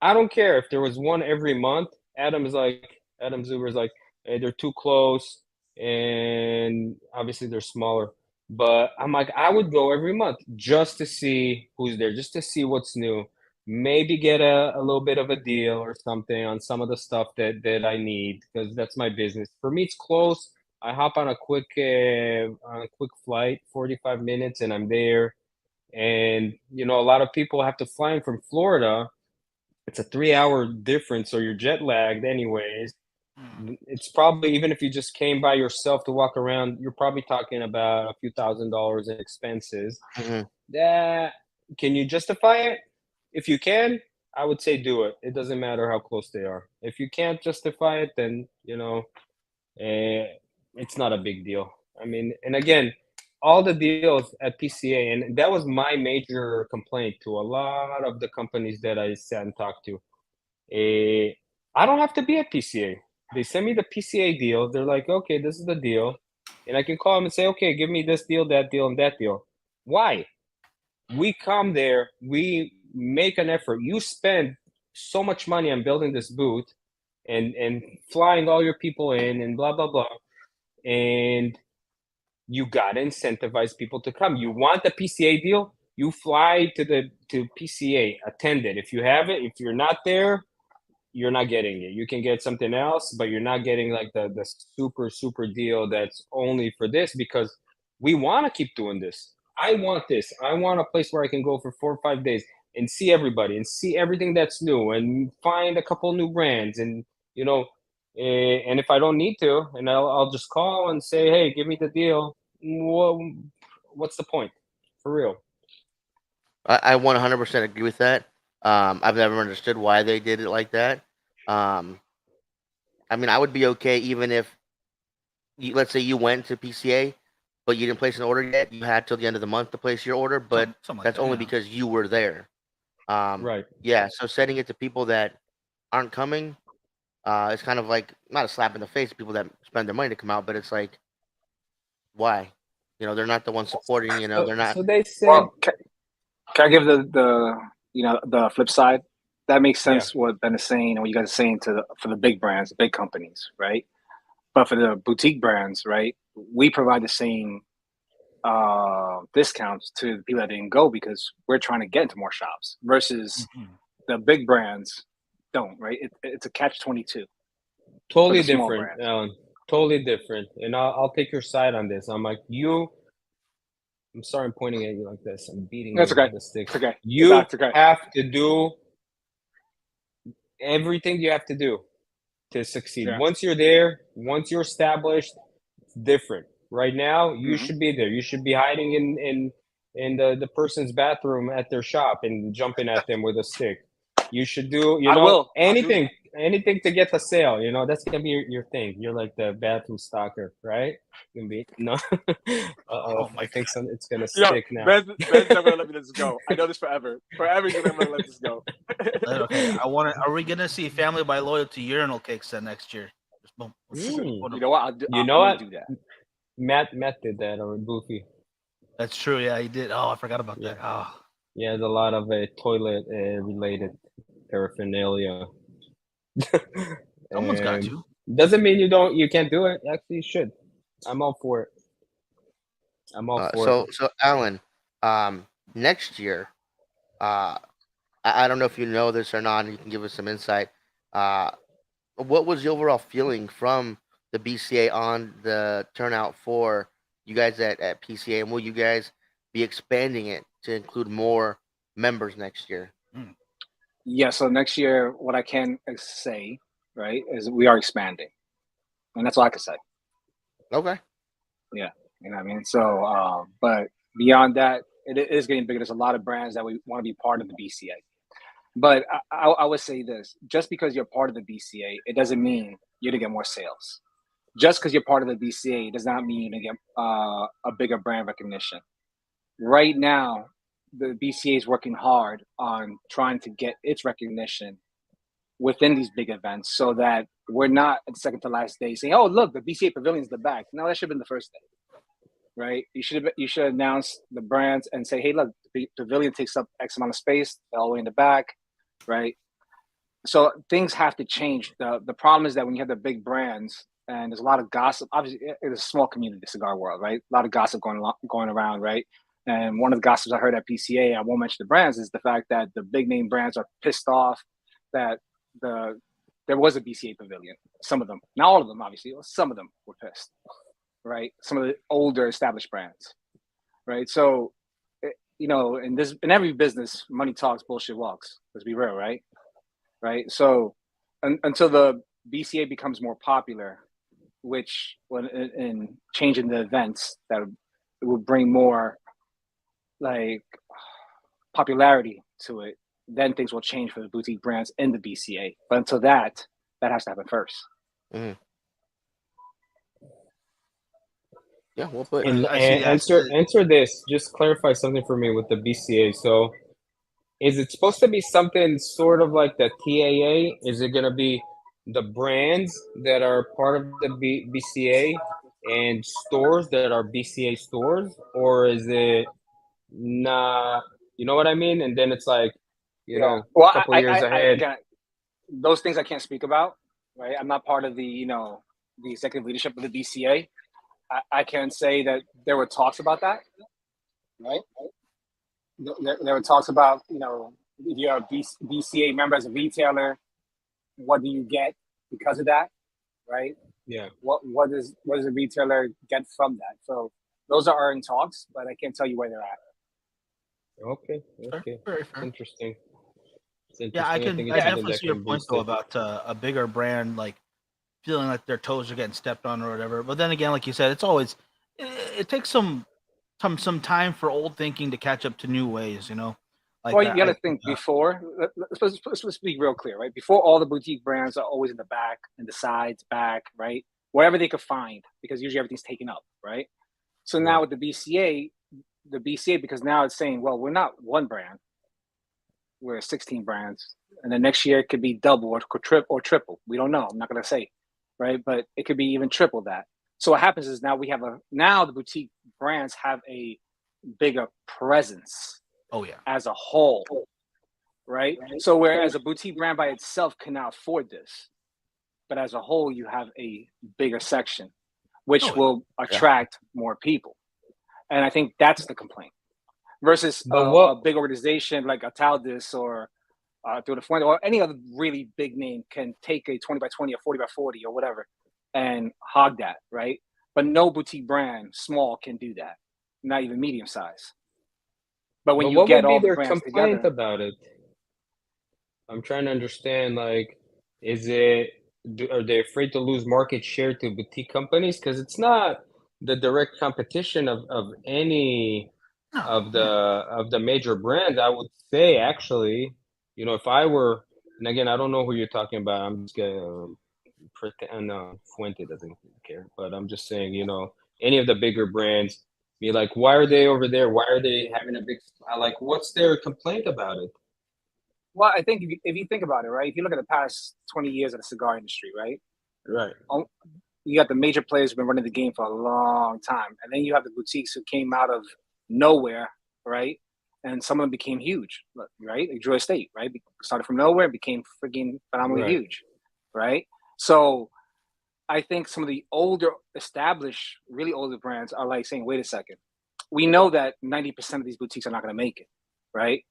C: I don't care if there was one every month. Adam Zuber's like, hey, they're too close, and obviously they're smaller. But I'm like, I would go every month just to see who's there, just to see what's new. Maybe get a little bit of a deal or something on some of the stuff that I need, because that's my business. For me, it's close. I hop on a quick flight, 45 minutes, and I'm there. And a lot of people have to fly in from Florida. It's a 3-hour difference, so you're jet lagged anyways. It's probably, even if you just came by yourself to walk around, you're probably talking about a few $1,000s in expenses.
B: Mhm.
C: That, can you justify it? If you can, I would say do it. It doesn't matter how close they are. If you can't justify it, then it's not a big deal. I mean, and again, all the deals at PCA, and that was my major complaint to a lot of the companies that I sat and talked to. I don't have to be at PCA. They send me the PCA deal. They're like, okay, this is the deal. And I can call them and say, okay, give me this deal, that deal, and that deal. Why? We come there, we make an effort. You spend so much money on building this booth and flying all your people in and blah, blah, blah. And you got to incentivize people to come. You want the PCA deal? You fly to PCA, attend it. If you have it, if you're not there, you're not getting it. You can get something else, but you're not getting like the super, super deal that's only for this, because we want to keep doing this. I want this. I want a place where I can go for 4 or 5 days and see everybody and see everything that's new and find a couple new brands. And, and if I don't need to, and I'll just call and say, hey, give me the deal. Well, what's the point? For real.
B: I 100% agree with that. I've never understood why they did it like that. Um, I mean, I would be okay even if, let's say you went to PCA, but you didn't place an order yet. You had till the end of the month to place your order, but
A: Something like
B: that's
A: that,
B: only
A: yeah.
B: because you were there.
C: Right.
B: Yeah. So setting it to people that aren't coming, it's kind of like not a slap in the face to people that spend their money to come out, but it's like, why? They're not the ones supporting. They're not.
C: So they said,
D: Well, can I give the flip side? That makes
C: Yeah.
D: sense what Ben is saying and what you guys are saying for the big brands, the big companies, right? But for the boutique brands, right, we provide the same discounts to the people that didn't go because we're trying to get into more shops versus the big brands don't, right? It's a catch-22.
C: totally
D: the small
C: different,
D: brands.
C: Alan. Totally different. And I'll take your side on this. I'm like, I'm sorry I'm pointing at you like this. I'm beating
D: That's
C: you
D: okay.
C: with the stick.
D: It's okay.
C: You
D: It's okay.
C: have to do everything you have to do to succeed.
D: Yeah.
C: Once you're there, once you're established, it's different. Right now, you
D: Mhm.
C: should be there. You should be hiding in the person's bathroom at their shop and jumping at them with a stick. You should do,
D: I will. I'll do
C: anything, anything to get the sale. That's gonna be your thing. You're like the bathroom stalker, right? You can be no.
A: Oh my
C: I think it's gonna
D: Yo,
C: stick now.
D: Ben's never gonna let me let this go. I know this forever. Forever he's never gonna let this go.
A: Okay, Are we gonna see Family by Loyalty urinal cakes then next year? Just boom.
D: You know what? I'm
C: You know
D: gonna
C: what?
D: do that.
C: Matt did that, or Goofy.
A: That's true. Yeah, he did. Oh, I forgot about
C: Yeah.
A: that. Oh,
C: Yeah, there's a lot of toilet related paraphernalia.
A: someone's got
C: And
A: to.
C: doesn't mean you can't do it. Actually, you should. I'm all for it. I'm all for it.
B: So Alan, next year, I don't know if you know this or not, and you can give us some insight. Uh, what was the overall feeling from the BCA on the turnout for you guys at PCA, and will you guys be expanding it to include more members next year?
D: Yeah. So next year, what I can say, right, is we are expanding, and that's all I can say.
B: Okay.
D: Yeah, you know what I mean. So, but beyond that, it is getting bigger. There's a lot of brands that we want to be part of the BCA. But I would say this: just because you're part of the BCA, it doesn't mean you're gonna get more sales. Just because you're part of the BCA does not mean you're gonna get a bigger brand recognition. Right now, the BCA is working hard on trying to get its recognition within these big events, so that we're not at the second to last day saying, "Oh, look, the BCA Pavilion's the back." No, that should have been the first day, right? You should announce the brands and say, "Hey, look, the pavilion takes up X amount of space, all the way in the back," right? So things have to change. The problem is that when you have the big brands and there's a lot of gossip, obviously it's a small community, the cigar world, right? A lot of gossip going around, right? And one of the gossips I heard at PCA, I won't mention the brands, is the fact that the big name brands are pissed off that there was a BCA pavilion. Some of them, not all of them, obviously, some of them were pissed, right? Some of the older established brands, right? So, in every business, money talks, bullshit walks. Let's be real, right? Right. So until the BCA becomes more popular, which when in changing the events, that it would bring more like popularity to it, then things will change for the boutique brands in the BCA. But until that has to happen first.
B: Mm-hmm. Yeah, well put.
C: And
A: I see that.
C: answer this. Just clarify something for me with the BCA. So, is it supposed to be something sort of like the TAA? Is it going to be the brands that are part of the BCA and stores that are BCA stores, or is it not? You know what I mean? And then it's like,
D: Well,
C: a couple years ahead.
D: again, those things I can't speak about. Right, I'm not part of the the executive leadership of the BCA. I can say that there were talks about that. Right. There were talks about, if you're a BCA member as a retailer, what do you get because of that, right?
C: Yeah.
D: What does a retailer get from that? So those are in talks, but I can't tell you where they're at.
C: Okay.
A: Very fair.
C: Interesting. It's interesting.
A: Yeah, I
C: think it's something
A: definitely
C: that
A: see your
C: can
A: point
C: boost
A: though
C: it.
A: about a bigger brand like feeling like their toes are getting stepped on or whatever. But then again, like you said, it's always it takes some time for old thinking to catch up to new ways. Like
D: Well, you
A: that.
D: got to think before. Let's be real clear, right? Before, all the boutique brands are always in the back, in the sides, back, right? Wherever they could find, because usually everything's taken up, right? So now with the BCA, because now it's saying, well, we're not one brand, we're 16 brands, and then next year it could be double or triple. We don't know. I'm not going to say, right? But it could be even triple that. So what happens is now the boutique brands have a bigger presence.
A: Oh yeah.
D: As a whole, right? So whereas a boutique brand by itself cannot afford this, but as a whole, you have a bigger section, which will attract more people. And I think that's the complaint. Versus a big organization like Ataldis or Through the Fuente or any other really big name can take a 20 by 20 or 40 by 40 or whatever and hog that, right? But no boutique brand, small, can do that. Not even medium size. But when you get all the brands together,
C: complaint about it? I'm trying to understand. Like, are they afraid to lose market share to boutique companies? Because it's not the direct competition of any of the major brands. I would say actually, if I were, and again, I don't know who you're talking about. I'm just gonna pretend Fuente doesn't care, but I'm just saying, any of the bigger brands. Be like, why are they over there? Why are they having a big? Like, what's their complaint about it?
D: well, I think if you think about it, right? If you look at the past 20 years of the cigar industry, right?
C: Right.
D: You got the major players who've been running the game for a long time, and then you have the boutiques who came out of nowhere, right? And some of them became huge, right? Like Drew Estate, right? Started from nowhere, became freaking phenomenally huge, right? So I think some of the older, established, really older brands are like saying, wait a second, we know that 90% of these boutiques are not going to make it, right?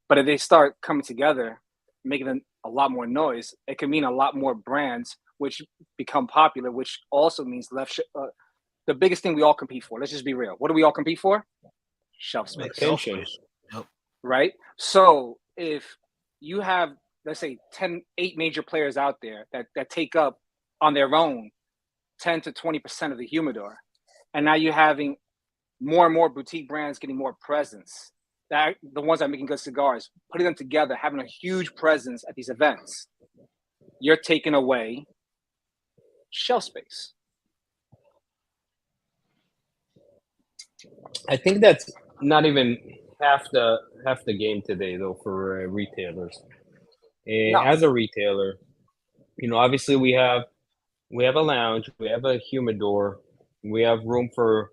D: But if they start coming together, making a lot more noise, it can mean a lot more brands which become popular, which also means the biggest thing we all compete for. Let's just be real. What do we all compete for? Shelf space.
C: Attention.
D: Right? So if you have, let's say, 8 major players out there that take up on their own 10 to 20% of the humidor, and now you're having more and more boutique brands getting more presence. That the ones that are making good cigars, putting them together, having a huge presence at these events, you're taking away shelf space.
C: I think that's not even half the game today, though, for retailers.
D: No.
C: As a retailer, obviously we have a lounge, we have a humidor, we have room for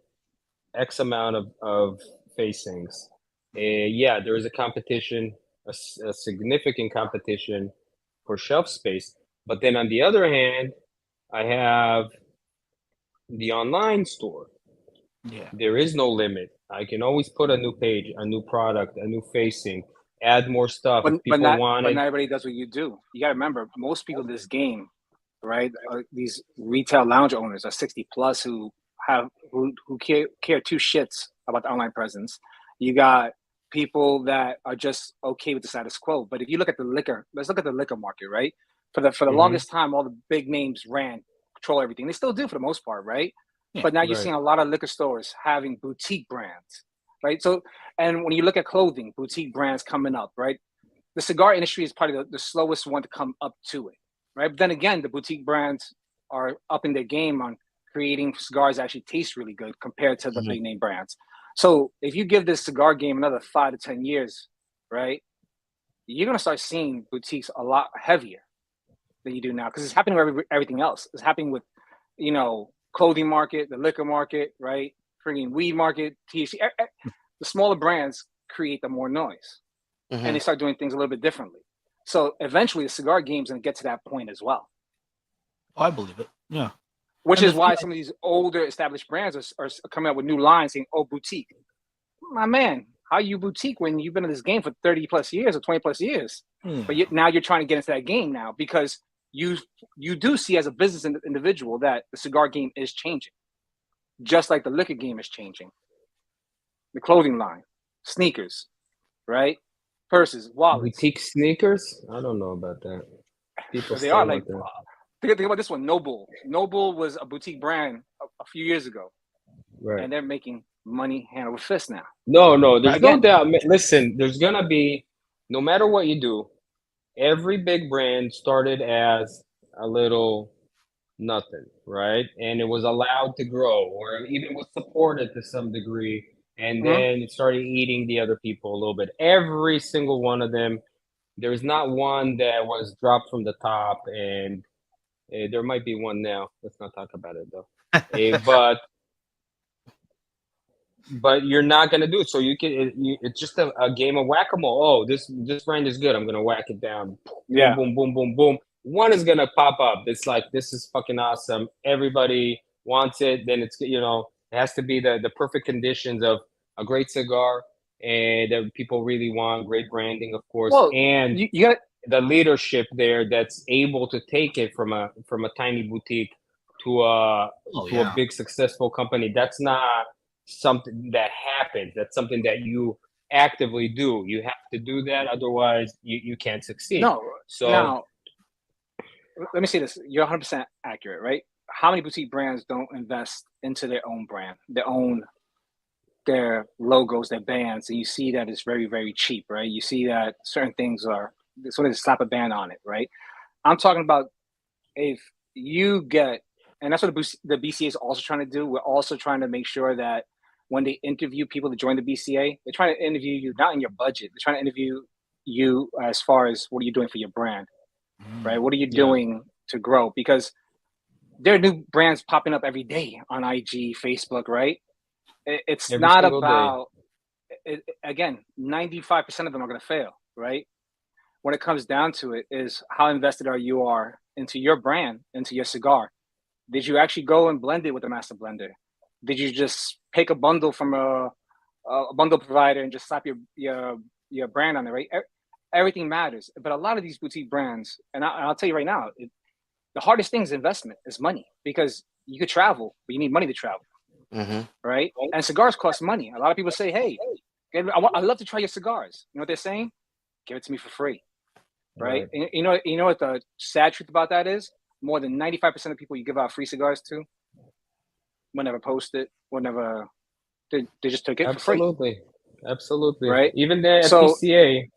C: X amount of facings. Yeah, there is a competition, a significant competition for shelf space. But then on the other hand, I have the online store.
A: Yeah.
C: There is no limit. I can always put a new page, a new product, a new facing, add more stuff. If people want
D: but
C: it.
D: not everybody does what you do. You got to remember, most people in this game, right? These retail lounge owners are 60 plus who care two shits about the online presence. You got people that are just okay with the status quo. But if you look at the liquor, let's look at the liquor market, right? For the longest time, all the big names control everything. They still do for the most part, right?
A: Yeah,
D: but now you're seeing a lot of liquor stores having boutique brands, right? So, and when you look at clothing, boutique brands coming up, right? The cigar industry is probably the slowest one to come up to it, right? But then again, the boutique brands are upping their game on creating cigars that actually taste really good compared to the big name brands. So if you give this cigar game another 5 to 10 years, right, you're going to start seeing boutiques a lot heavier than you do now, because it's happening with everything else. It's happening with, clothing market, the liquor market, right? Freaking weed market, THC. The smaller brands create the more noise, and they start doing things a little bit differently. So eventually, the cigar game's going to get to that point as well.
A: Oh, I believe it. Yeah.
D: Which is why some of these older established brands are coming up with new lines saying, "Oh, boutique." My man, how you boutique when you've been in this game for 30 plus years or 20 plus years? But now you're trying to get into that game now because you do see as a business individual that the cigar game is changing, just like the liquor game is changing. The clothing line, sneakers, right? Purses, wallets.
C: Boutique sneakers? I don't know about that. People
D: They are
C: still
D: like, think about this one. Noble. Noble was a boutique brand a few years ago,
C: right?
D: And they're making money hand over fist now.
C: No, there's no doubt. Listen, there's gonna be, no matter what you do, every big brand started as a little nothing, right? And it was allowed to grow, or even was supported to some degree, and then it started eating the other people a little bit. Every single one of them, there's not one that was dropped from the top, and there might be one now. Let's not talk about it though. But you're not gonna do it. So it's just a game of whack-a-mole. Oh, this brand is good. I'm gonna whack it down.
D: Yeah.
C: Boom, boom, boom, boom, boom. One is gonna pop up. It's like, this is fucking awesome. Everybody wants it. Then it's, it has to be the perfect conditions of a great cigar, and that people really want. Great branding, of course, and
D: you got
C: the leadership there that's able to take it from a tiny boutique to a big successful company. That's not something that happens. That's something that you actively do. You have to do that, otherwise you can't succeed.
D: No.
C: So
D: now, let me say this: you're 100% accurate, right? How many boutique brands don't invest into their own brand, their logos, their bands, and you see that it's very, very cheap, right? You see that certain things are, sort of slap a band on it, right? I'm talking about if you get, and that's what the BCA is also trying to do. We're also trying to make sure that when they interview people to join the BCA, they're trying to interview you not in your budget. They're trying to interview you as far as what are you doing for your brand, right? What are you doing to grow? Because there are new brands popping up every day on IG, Facebook, right? It's
C: every
D: not
C: single
D: about, again, 95% of them are going to fail, right? When it comes down to it, is how invested you are into your brand, into your cigar. Did you actually go and blend it with a master blender? Did you just pick a bundle from a bundle provider and just slap your brand on it, right? Everything matters. But a lot of these boutique brands, and I'll tell you right now, the hardest thing is investment, is money, because you could travel, but you need money to travel, right? And cigars cost money. A lot of people say, hey, I'd love to try your cigars. You know what they're saying? Give it to me for free, right? And you know what the sad truth about that is? More than 95% of people you give out free cigars to never posted, whenever they just took it for free,
C: Absolutely.
D: right?
C: Even there at
D: So
C: PCA,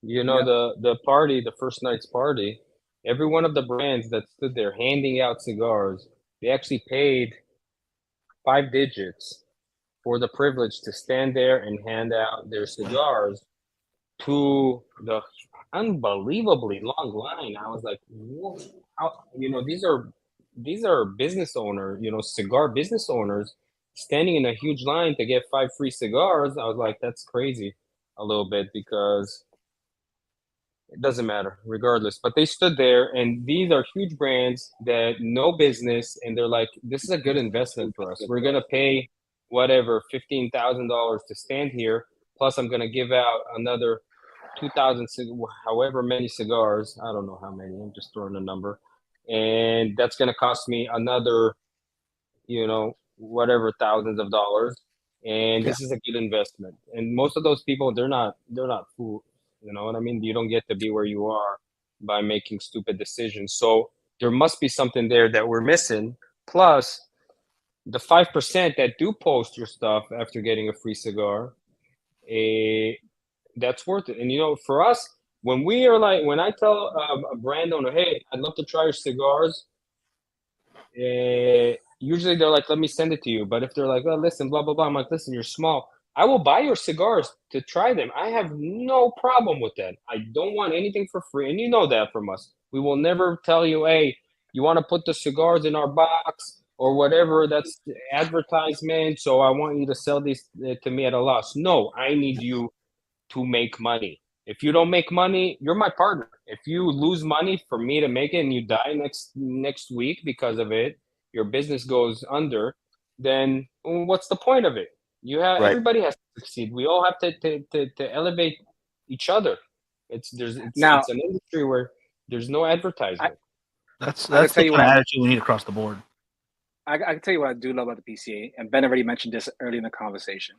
C: you know,
D: yeah,
C: the first night's party, every one of the brands that stood there handing out cigars, they actually paid 5 digits for the privilege to stand there and hand out their cigars to the unbelievably long line. I was like, "Whoa, how, you know, these are business owners, you know, cigar business owners standing in a huge line to get 5 free cigars." I was like, that's crazy a little bit because it doesn't matter regardless. But they stood there, and these are huge brands that know business, and they're like, this is a good investment for us. We're gonna pay whatever $15,000 to stand here, plus I'm gonna give out another 2,000, however many cigars. I don't know how many. I'm just throwing a number, and that's gonna cost me another, you know, whatever thousands of dollars. And
D: yeah.
C: this is a good investment. And most of those people, they're not fools. You know what I mean? You don't get to be where you are by making stupid decisions. So there must be something there that we're missing. Plus, the 5% that do post your stuff after getting a free cigar, eh, that's worth it. And you know, for us, when we are like, when I tell a brand owner, hey, I'd love to try your cigars, usually they're like, let me send it to you. But if they're like, oh, listen, blah, blah, blah, I'm like, listen, you're small. I will buy your cigars to try them. I have no problem with that. I don't want anything for free. And you know that from us. We will never tell you, hey, you want to put the cigars in our box or whatever. That's advertisement. So I want you to sell these to me at a loss. No, I need you to make money. If you don't make money, you're my partner. If you lose money for me to make it and you die next week because of it, your business goes under, then what's the point of it? You have
B: Right.
C: everybody has to succeed. We all have to elevate each other. It's
D: Now
C: an industry where there's no advertisement.
A: That's
D: I can
A: the
D: tell you
A: kind
D: what
A: of attitude we need across the board.
D: I can tell you what I do love about the PCA, and Ben already mentioned this early in the conversation,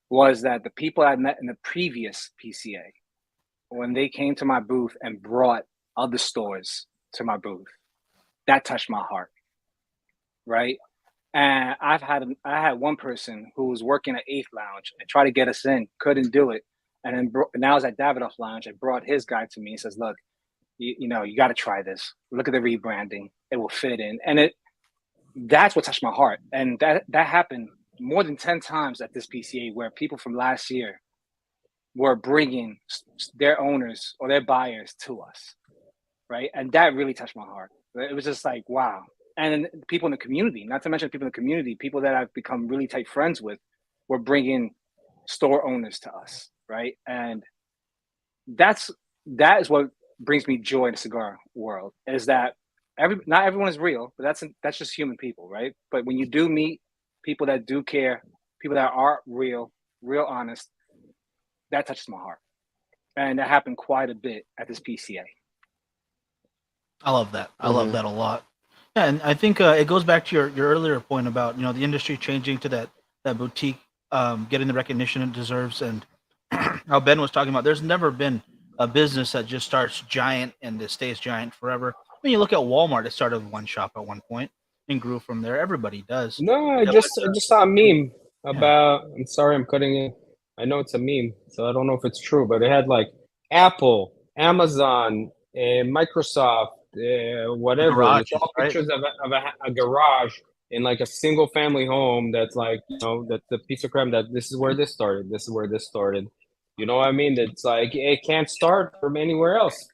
D: was that the people I met in the previous PCA, when they came to my booth and brought other stores to my booth, that touched my heart, right? And I had one person who was working at Eighth Lounge and tried to get us in, couldn't do it, and then now I was at Davidoff Lounge and brought his guy to me and says, "Look, you know, you got to try this. Look at the rebranding; it will fit in." And that's what touched my heart, and that happened more than 10 times at this PCA, where people from last year were bringing their owners or their buyers to us, right? And that really touched my heart. It was just like, wow. And then people in the community, not to mention people in the community, people that I've become really tight friends with, were bringing store owners to us, right? And that is what brings me joy in the cigar world, is that not everyone is real, but that's just human people, right? But when you do meet people that do care, people that are real honest, that touches my heart. And that happened quite a bit at this PCA.
A: I love that. I love
B: Mhm.
A: that a lot. Yeah, and I think it goes back to your earlier point about the industry changing to that boutique, getting the recognition it deserves, and how Ben was talking about. There's never been a business that just starts giant and it stays giant forever. When you look at Walmart, it started with one shop at one point and grew from there. Everybody does.
C: No, I
A: Yeah,
C: just saw a meme
A: yeah.
C: about. I'm sorry, I'm cutting it. I know it's a meme, so I don't know if it's true, but it had like Apple, Amazon, Microsoft, whatever, and it's
A: Garages,
C: all
A: right?
C: pictures of a garage in like a single family home. That's like, that's the piece of crap. That this is where this started. This is where this started. You know what I mean? It's like it can't start from anywhere else.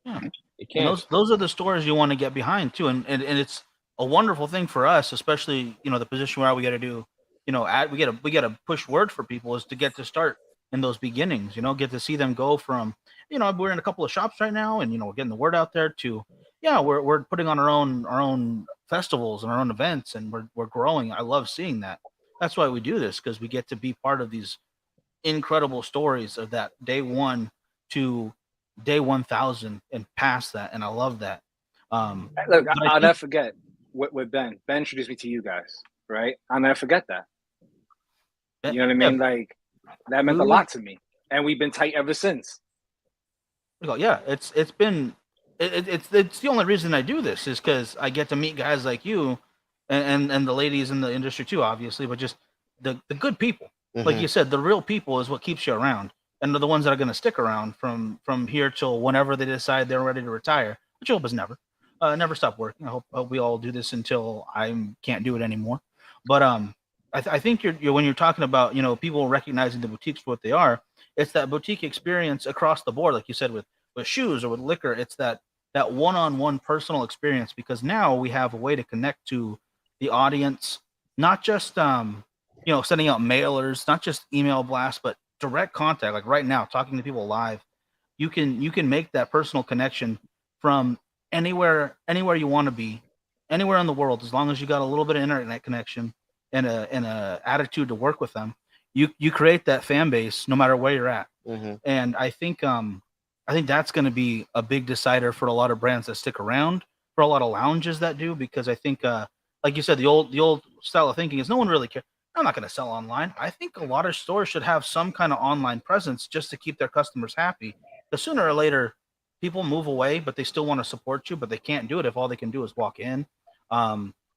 A: Yeah.
C: It
A: And
C: can't.
A: those are the stores you want to get behind too, and it's a wonderful thing for us, especially the position where we got to do, we got to push word for people is to get to start in those beginnings, get to see them go from, we're in a couple of shops right now, and we're getting the word out there to, yeah, we're putting on our own festivals and our own events, and we're growing. I love seeing that. That's why we do this, because we get to be part of these incredible stories of that day one to day 1000 and past that, and I love that.
D: Look,
A: But I
D: I'll
A: think
D: never forget with Ben. Ben introduced me to you guys, right? I'll never forget that. You know what I
A: yeah,
D: mean? Like, that meant a lot to me, and we've been tight ever since.
A: yeah, it's the only reason I do this is because I get to meet guys like you and the ladies in the industry too, obviously, but just the good people. Like
B: Mhm.
A: you said, the real people is what keeps you around, and they're the ones that are going to stick around from here till whenever they decide they're ready to retire, which I hope is never. Never stop working. I hope we all do this until I can't do it anymore. But I think you're when you're talking about people recognizing the boutiques for what they are, it's that boutique experience across the board, like you said with shoes or with liquor. It's that one-on-one personal experience, because now we have a way to connect to the audience, not just sending out mailers, not just email blasts, but direct contact. Like right now, talking to people live, you can make that personal connection from anywhere you want to be, anywhere in the world, as long as you got a little bit of internet connection and a attitude to work with them. You create that fan base no matter where you're at.
B: Mhm.
A: And I think that's going to be a big decider for a lot of brands that stick around, for a lot of lounges that do, because I think like you said, the old style of thinking is no one really cares. I'm not going to sell online. I think a lot of stores should have some kind of online presence just to keep their customers happy. Because sooner or later, people move away, but they still want to support you, but they can't do it if all they can do is walk in.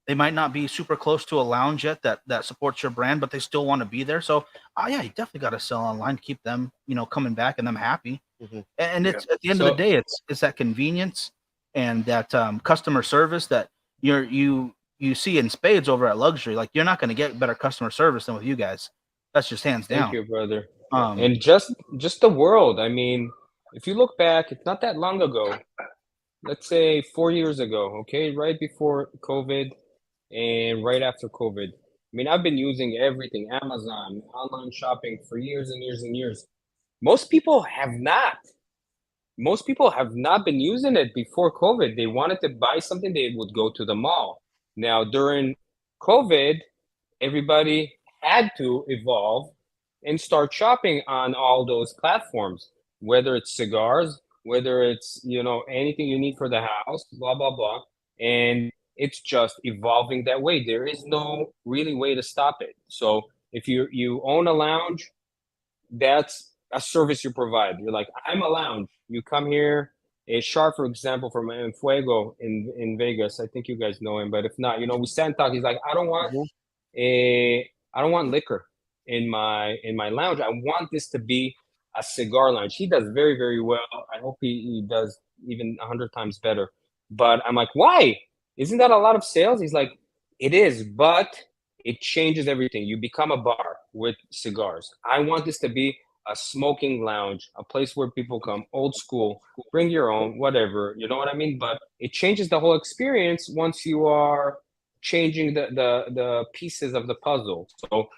A: They might not be super close to a lounge yet that supports your brand, but they still want to be there. So, yeah, you definitely got to sell online to keep them, coming back and them happy.
B: Mhm.
A: And
D: Yeah.
A: it's at the end of the
C: So
A: day, it's that convenience and that customer service that you see in spades over at luxury. Like you're not going to get better customer service than with you guys. That's just hands
C: thank
A: down.
C: you, brother.
A: Um,
C: And just the world. I mean, if you look back, it's not that long ago. Let's say 4 years ago, okay, right before COVID and right after COVID. I mean, I've been using everything, Amazon, online shopping for years and years and years. Most people have not. Most people have not been using it before COVID. They wanted to buy something, they would go to the mall. Now, during COVID, everybody had to evolve and start shopping on all those platforms, whether it's cigars, whether it's, anything you need for the house, blah, blah, blah. And it's just evolving that way. There is no really way to stop it. So if you own a lounge, that's a service you provide. You're like, I'm a lounge. You come here. A Sharp, for example, from Fuego in Vegas. I think you guys know him, but if not, we sat and talked. He's like,
B: Mhm.
C: I don't want liquor in my lounge. I want this to be a cigar lounge. He does very, very well. I hope he does even 100 times better. But I'm like, why? Isn't that a lot of sales? He's like, it is, but it changes everything. You become a bar with cigars. I want this to be a smoking lounge, a place where people come, old school, bring your own, whatever. You know what I mean? But it changes the whole experience once you are changing the pieces of the puzzle. So,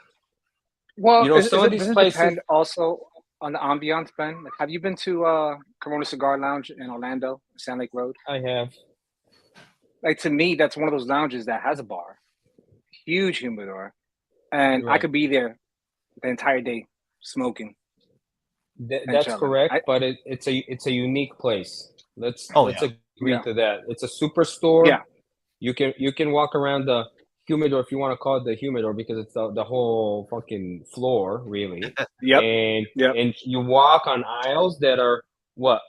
D: Well,
C: some of these
D: does it
C: places
D: depend also on the ambiance, Ben? Like, have you been to Corona Cigar Lounge in Orlando, Sand Lake Road?
C: I have.
D: Like, to me, that's one of those lounges that has a bar, huge humidor, and I
C: Right.
D: could be there the entire day smoking and
C: That's
D: chilling.
C: correct, but it's a unique place. Let's
A: oh
C: let's
A: yeah,
C: agree
D: Yeah,
C: to that. It's a superstore.
D: yeah,
C: You can walk around the humidor, if you want to call it the humidor, because it's the whole fucking floor, really.
D: yep,
C: And
D: yep.
C: and you walk on aisles that are what,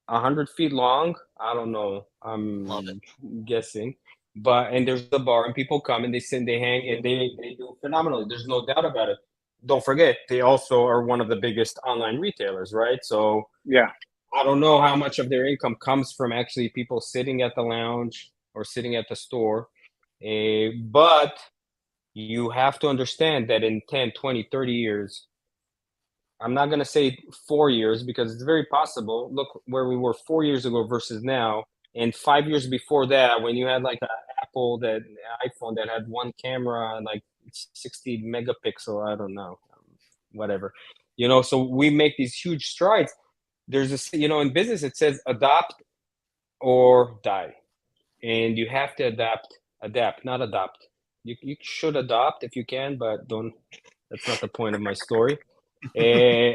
C: 100 feet long? I don't know.
A: love it.
C: I'm guessing. And there's the bar, and people come and they sit, and they hang, and they do phenomenally. There's no doubt about it. Don't forget, they also are one of the biggest online retailers, right? So
D: Yeah.
C: I don't know how much of their income comes from actually people sitting at the lounge or sitting at the store. But you have to understand that in 10, 20, 30 years, I'm not going to say 4 years because it's very possible. Look where we were 4 years ago versus now. And 5 years before that, when you had like an Apple, that iPhone that had one camera, like 60 megapixel, I don't know, whatever. So we make these huge strides. There's this, in business, it says adopt or die. And you have to adapt, not adopt. You should adopt if you can, but don't. That's not the point of my story. Uh,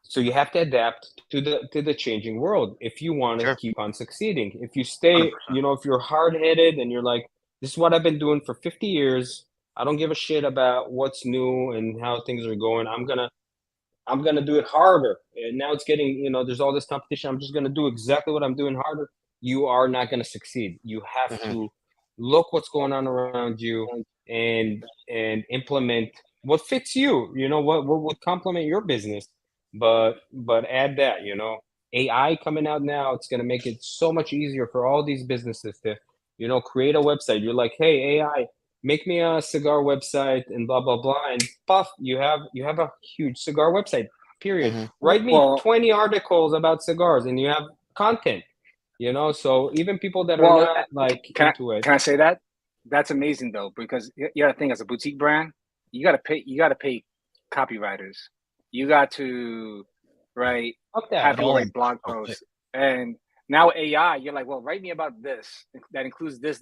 C: so you have to adapt to the changing world if you want to
B: Sure.
C: keep on succeeding. If you
A: Hundred
C: stay,
A: percent.
C: if you're hard headed and you're like, this is what I've been doing for 50 years. I don't give a shit about what's new and how things are going. I'm gonna do it harder. And now it's getting, there's all this competition. I'm just gonna do exactly what I'm doing harder. You are not gonna succeed. You have
B: Mhm.
C: to look what's going on around you, and implement what fits you. You know, what would complement your business, but add that. You know, AI coming out now, it's going to make it so much easier for all these businesses to, you know, create a website. You're like, hey, AI, make me a cigar website and blah blah blah, and puff, you have a huge cigar website. Period.
B: Mm-hmm.
C: Write me
D: Well,
C: 20 articles about cigars, and you have content. You know, so even people that are
D: well,
C: not like
D: can I
C: into it,
D: can I say that? That's amazing though, because you got to think as a boutique brand, you got to pay. You got to pay copywriters. You got to write,
C: fuck
D: have
C: that.
D: people
A: all
D: write blog
A: so quick.
D: posts, and now AI, you're like, well, write me about this. That includes this,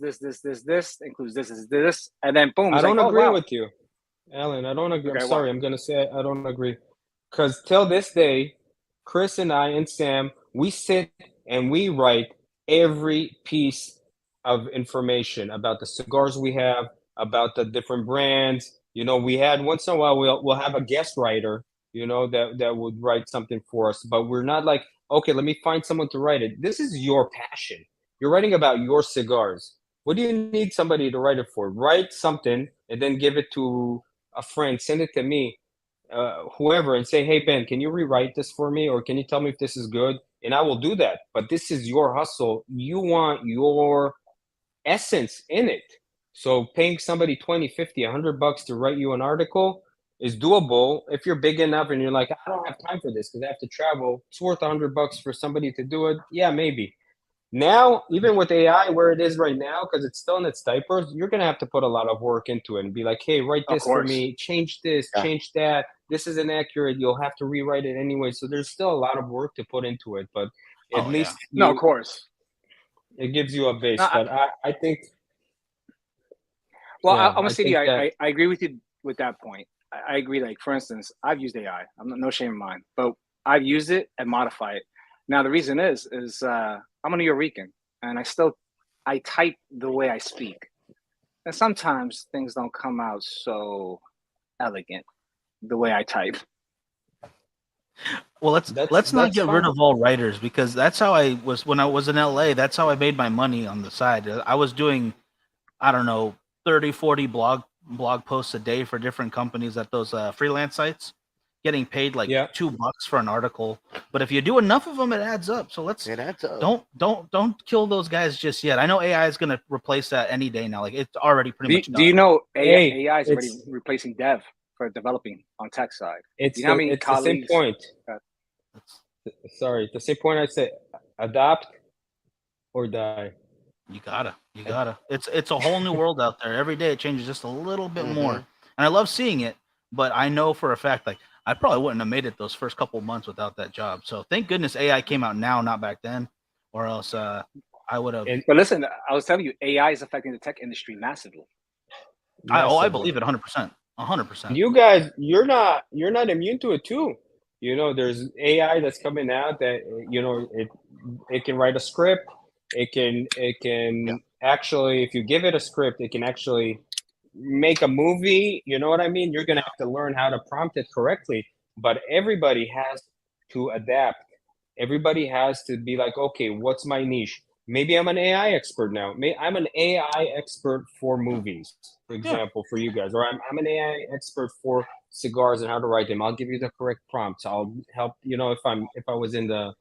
D: includes this, and then boom,
C: I
D: it's like,
C: don't
D: oh
C: agree
D: wow,
C: with you, Alan. I don't agree. I'm
D: okay, why?
C: sorry. I'm gonna say I don't agree, because till this day, Chris and I and Sam, we sit and we write every piece of information about the cigars we have, about the different brands. You know, we had once in a while we'll have a guest writer, you know, that would write something for us, but we're not like, okay, let me find someone to write it. This is your passion. You're writing about your cigars. What do you need somebody to write it for? Write something and then give it to a friend, send it to me, whoever, and say, hey, Ben, can you rewrite this for me? Or can you tell me if this is good? And I will do that. But this is your hustle. You want your essence in it. So paying somebody 20, 50, $100 to write you an article is doable if you're big enough and you're like, I don't have time for this because I have to travel. It's worth $100 for somebody to do it. Yeah, maybe. Now, even with AI where it is right now, because it's still in its diapers, you're going to have to put a lot of work into it and be like, hey, write
D: Of
C: this for
D: course.
C: me, change this,
B: Yeah.
C: change that. This is inaccurate. You'll have to rewrite it anyway. So there's still a lot of work to put into it, but at
A: Oh, yeah.
C: least
D: No, of course.
C: it gives you a base.
D: No,
C: But I think,
D: well,
C: yeah,
D: I'm gonna
C: I
D: say to
C: think
D: you,
C: that,
D: I agree with you with that point. I agree. Like for instance, I've used AI. I'm not, no shame in mine, but I've used it and modify it. Now the reason is I'm a New Yorican, and I type the way I speak, and sometimes things don't come out so elegant the way I type.
A: Well, let's not
C: that's
A: get rid
C: fine.
A: of all writers, because that's how I was when I was in LA. That's how I made my money on the side. I was doing, I don't know, 30, 40 blog posts a day for different companies at those freelance sites, getting paid like
C: Yeah.
A: $2 for an article. But if you do enough of them, it adds up. So let's
B: Yeah, that's
A: don't kill those guys just yet. I know AI is going to replace that any day now. Like it's already pretty much
D: Do you
A: done.
D: know
C: Hey,
D: AI is already
C: it's
D: replacing dev for developing on tech side? Do
C: it's
D: you know how
C: the
D: many
C: it's the same
D: colleagues?
C: point.
A: It's,
C: Sorry, the same point. I'd say adapt or die.
A: you gotta. It's a whole new world out there. Every day it changes just a little bit more,
B: Mm-hmm.
A: and I love seeing it. But I know for a fact, like I probably wouldn't have made it those first couple months without that job. So thank goodness AI came out now, not back then, or else I would have.
C: And
D: But listen, I was telling you, AI is affecting the tech industry massively.
A: I
C: massively.
A: believe it 100%, 100%.
C: You guys, you're not immune to it too. You know, there's AI that's coming out that, you know, it can write a script.
B: Yeah.
C: It can actually, if you give it a script, it can actually make a movie. You know what I mean? You're gonna have to learn how to prompt it correctly. But everybody has to adapt. Everybody has to be like, okay, what's my niche? Maybe I'm an AI expert now. I'm an AI expert for movies, for
A: Yeah.
C: example, for you guys, or I'm an AI expert for cigars and how to write them. I'll give you the correct prompts. I'll help. You know, if I was in the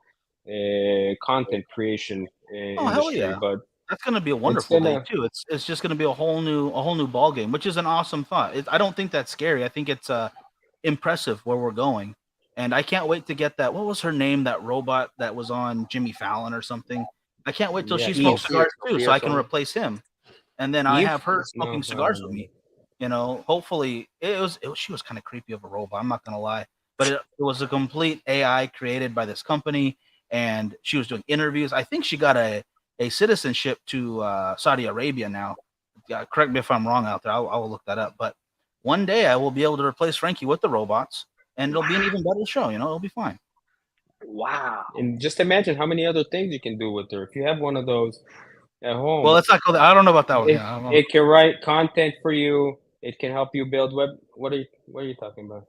C: content creation
A: Oh hell
C: industry,
A: yeah.
C: but
A: That's gonna be a
C: it's
A: wonderful day
C: gonna.
A: too. It's just gonna be a whole new ball game, which is an awesome thought. I don't think that's scary. I think it's impressive where we're going, and I can't wait to get that. What was her name? That robot that was on Jimmy Fallon or something. I can't wait till
C: Yeah,
A: she smokes
C: Eve.
A: cigars too, so
B: Sophia
A: I can
B: something.
A: replace him, and then I
C: Eve?
A: have her
C: No,
A: smoking
C: I don't
A: cigars with
C: remember.
A: me. You know, hopefully she was kind of creepy of a robot. I'm not gonna lie, but it was a complete AI created by this company, and she was doing interviews. I think she got a citizenship to Saudi Arabia now. Yeah, correct me if I'm wrong out there. I will look that up. But one day I will be able to replace Frankie with the robots, and it'll be an even better show. You know, it'll be fine.
D: Wow.
C: And just imagine how many other things you can do with her. If you have one of those at
A: Well,
C: home,
A: let's not go there. I don't know about that one.
C: it
A: Yeah, I don't know.
C: it can write content for you. It can help you build web. What are you talking about?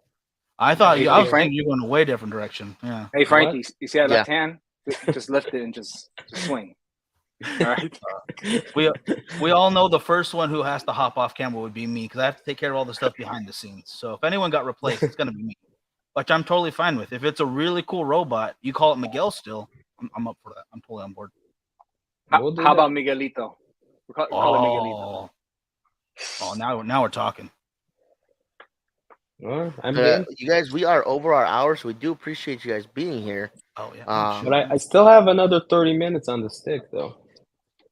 A: I
C: Yeah,
A: thought
C: it,
A: I
D: Hey
A: was
C: it,
A: thinking
D: Frank.
A: you're going a way different direction. Yeah.
D: Hey
C: what?
D: Frankie, you see that
B: Yeah.
D: left hand? Just lift it and just swing. All right.
A: We all know the first one who has to hop off camera would be me because I have to take care of all the stuff behind the scenes. So if anyone got replaced, it's gonna be me, which I'm totally fine with. If it's a really cool robot, you call it Miguel still. I'm up for that. I'm totally on board.
C: We'll do
D: How
C: that.
D: about Miguelito? Call it Miguelito.
A: Oh, now we're talking.
C: Well, I'm game.
B: You guys, we are over our hours. So we do appreciate you guys being here.
A: Oh yeah.
C: But I still have another 30 minutes on the stick, though.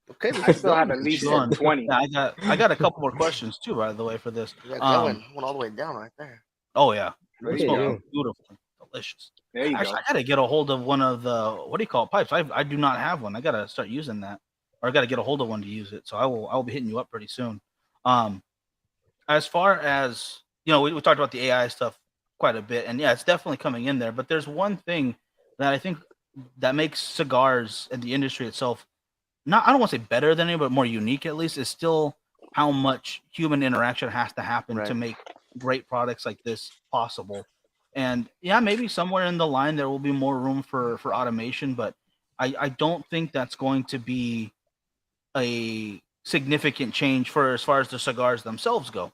B: Okay, we
D: I
B: keep
D: still have
B: going.
D: at least
A: Going.
D: 20.
A: Yeah, I got a couple more questions too, by the way, for this.
B: Yeah, that went all the way down right there.
A: Oh yeah,
C: There
A: it's
C: you
A: smoking
C: go.
A: beautiful, delicious.
D: There you
A: Actually,
D: go.
A: I gotta get a hold of one of the what do you call it, pipes? I do not have one. I gotta start using that, or I gotta get a hold of one to use it. So I will be hitting you up pretty soon. As far as we talked about the AI stuff quite a bit, and yeah, it's definitely coming in there. But there's one thing that I think that makes cigars and the industry itself I don't want to say better than it, but more unique at least, is still how much human interaction has to happen to make great products like this possible. And yeah, maybe somewhere in the line there will be more room for automation, but I don't think that's going to be a significant change for as far as the cigars themselves go.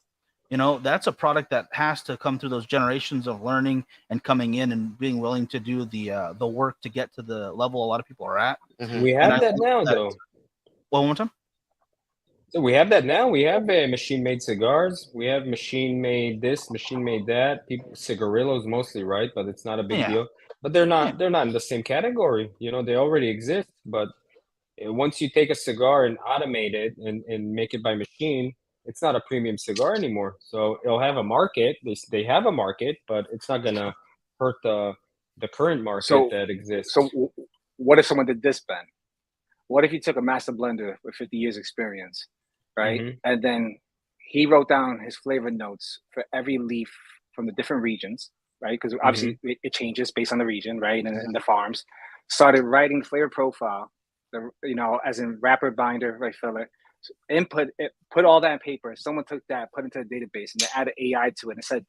A: That's a product that has to come through those generations of learning and coming in and being willing to do the work to get to the level a lot of people are at.
C: We have that now, though.
A: One more time.
C: So we have that now. We have machine-made cigars. We have machine-made this, machine-made that. Cigarillos mostly, right? But it's not a big deal. But they're not in the same category. They already exist. But once you take a cigar and automate it and make it by machine, it's not a premium cigar anymore. So it'll have a market. They have a market, but it's not gonna hurt the current market that exists.
D: So what if someone did this, Ben? What if you took a master blender with 50 years experience, right?
C: Mhm.
D: And then he wrote down his flavor notes for every leaf from the different regions, right? Because obviously it changes based on the region, right? And the farms. Started writing flavor profile, as in wrapper, binder, right, filler. Put all that in paper. Someone took that, put it into a database, and they added AI to it and said,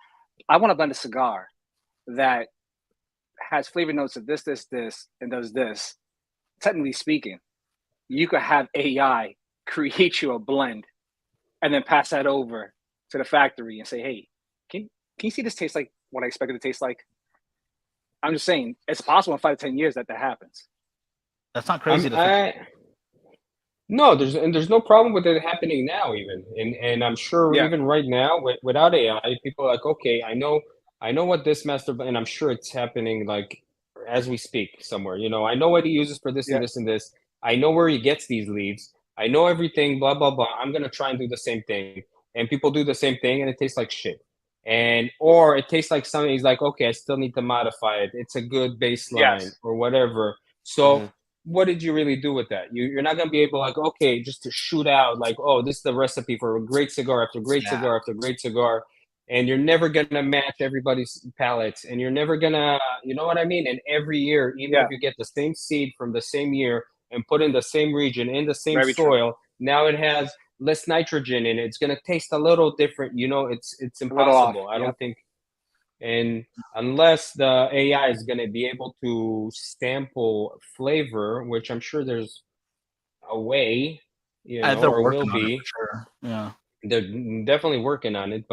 D: I want to blend a cigar that has flavor notes of this, and does this. Technically speaking, you could have AI create you a blend and then pass that over to the factory and say, hey, can you see this taste like what I expected it to taste like? I'm just saying it's possible in 5 to 10 years that happens.
A: That's not crazy to think.
C: No, there's no problem with it happening now even. And I'm sure even right now without AI, people are like, okay, I know what this master, and I'm sure it's happening like as we speak somewhere. I know what he uses for this and this and this. I know where he gets these leaves. I know everything, blah, blah, blah. I'm going to try and do the same thing. And people do the same thing and it tastes like shit. Or it tastes like something, he's like, okay, I still need to modify it. It's a good baseline or whatever. So what did you really do with that? You're not going to be able like, okay, just to shoot out like, oh, this is the recipe for a great cigar after great cigar after great cigar. And you're never going to match everybody's palates. And you're never going to, you know what I mean? And every year, even if you get the same seed from the same year, and put in the same region, in the same soil. Now it has less nitrogen in it. It's going to taste a little different. It's impossible. I don't think. And unless the AI is going to be able to sample flavor, which I'm sure there's a way, or will be.
A: Sure. Yeah.
C: They're definitely working on it,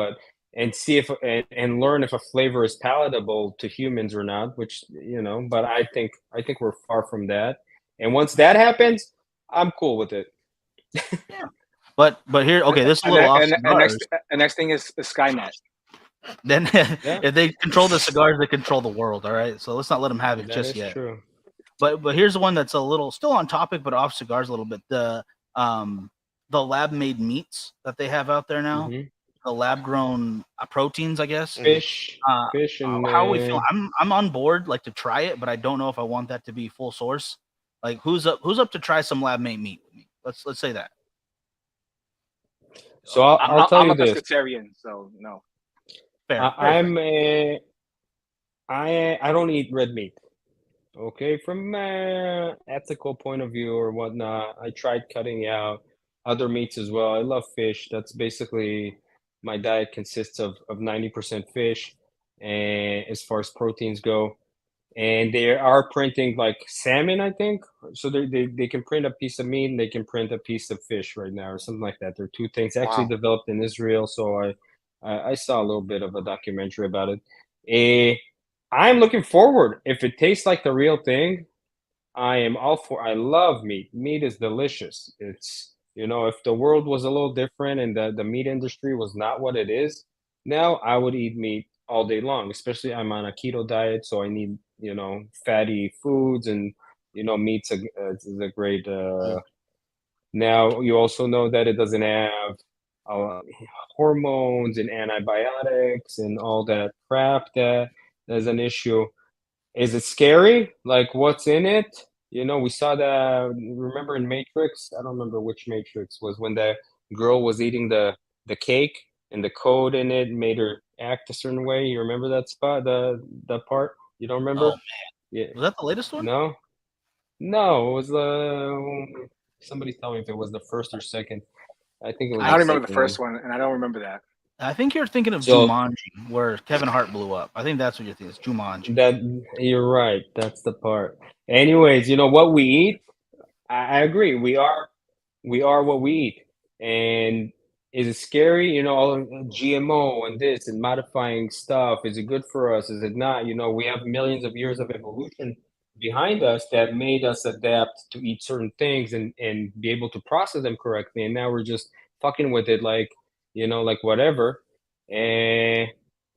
C: and see if and learn if a flavor is palatable to humans or not, which, but I think we're far from that. And once that happens, I'm cool with it.
A: But here, okay, this is a little off cigars.
D: And next thing is the Skynet.
A: Then if they control the cigars, they control the world. All right, so let's not let them have it just yet.
C: True.
A: But here's the one that's a little still on topic, but off cigars a little bit. The lab made meats that they have out there now. The lab grown proteins, I guess.
C: Fish and
A: how are we feeling? I'm on board, like, to try it, but I don't know if I want that to be full source. Like, who's up to try some lab made meat with me? Let's say that.
C: So I'll tell you this.
D: I'm a pescatarian, so no.
A: Fair.
C: I don't eat red meat. Okay, from ethical point of view or whatnot, I tried cutting out other meats as well. I love fish. That's basically my diet consists of 90% fish, and as far as proteins go. and they are printing like salmon, I think. So they can print a piece of meat and they can print a piece of fish right now or something like that. They're two things actually
B: Wow.
C: developed in Israel. So I saw a little bit of a documentary about it. Eh, I'm looking forward. If it tastes like the real thing, I am all for. I love meat. Meat is delicious. It's, if the world was a little different and the meat industry was not what it is now, I would eat meat all day long. Especially I'm on a keto diet, so I need fatty foods, and meat's a great.
B: Mm.
C: Now you also know that it doesn't have uh, hormones and antibiotics and all that crap that is an issue. Is it scary? Like, what's in it? We saw that. Remember in Matrix? I don't remember which Matrix was when the girl was eating the cake and the code in it made her act a certain way. You remember that spot, the part? You don't
A: Oh
C: remember?
A: man,
C: Yeah.
A: was that the latest one?
C: No, no. It was the. Somebody tell me if it was the first or second. I think it was
D: I
C: the
D: don't remember the
C: second one.
D: first one, and I don't remember that.
A: I think you're thinking of
C: So
A: Jumanji, where Kevin Hart blew up. I think that's what you're thinking. It's Jumanji.
C: that you're right. That's the part. Anyways, what we eat. I agree. We are what we eat. And is it scary? All of GMO and this and modifying stuff. Is it good for us? Is it not? We have millions of years of evolution behind us that made us adapt to eat certain things and be able to process them correctly. And now we're just fucking with it like whatever. And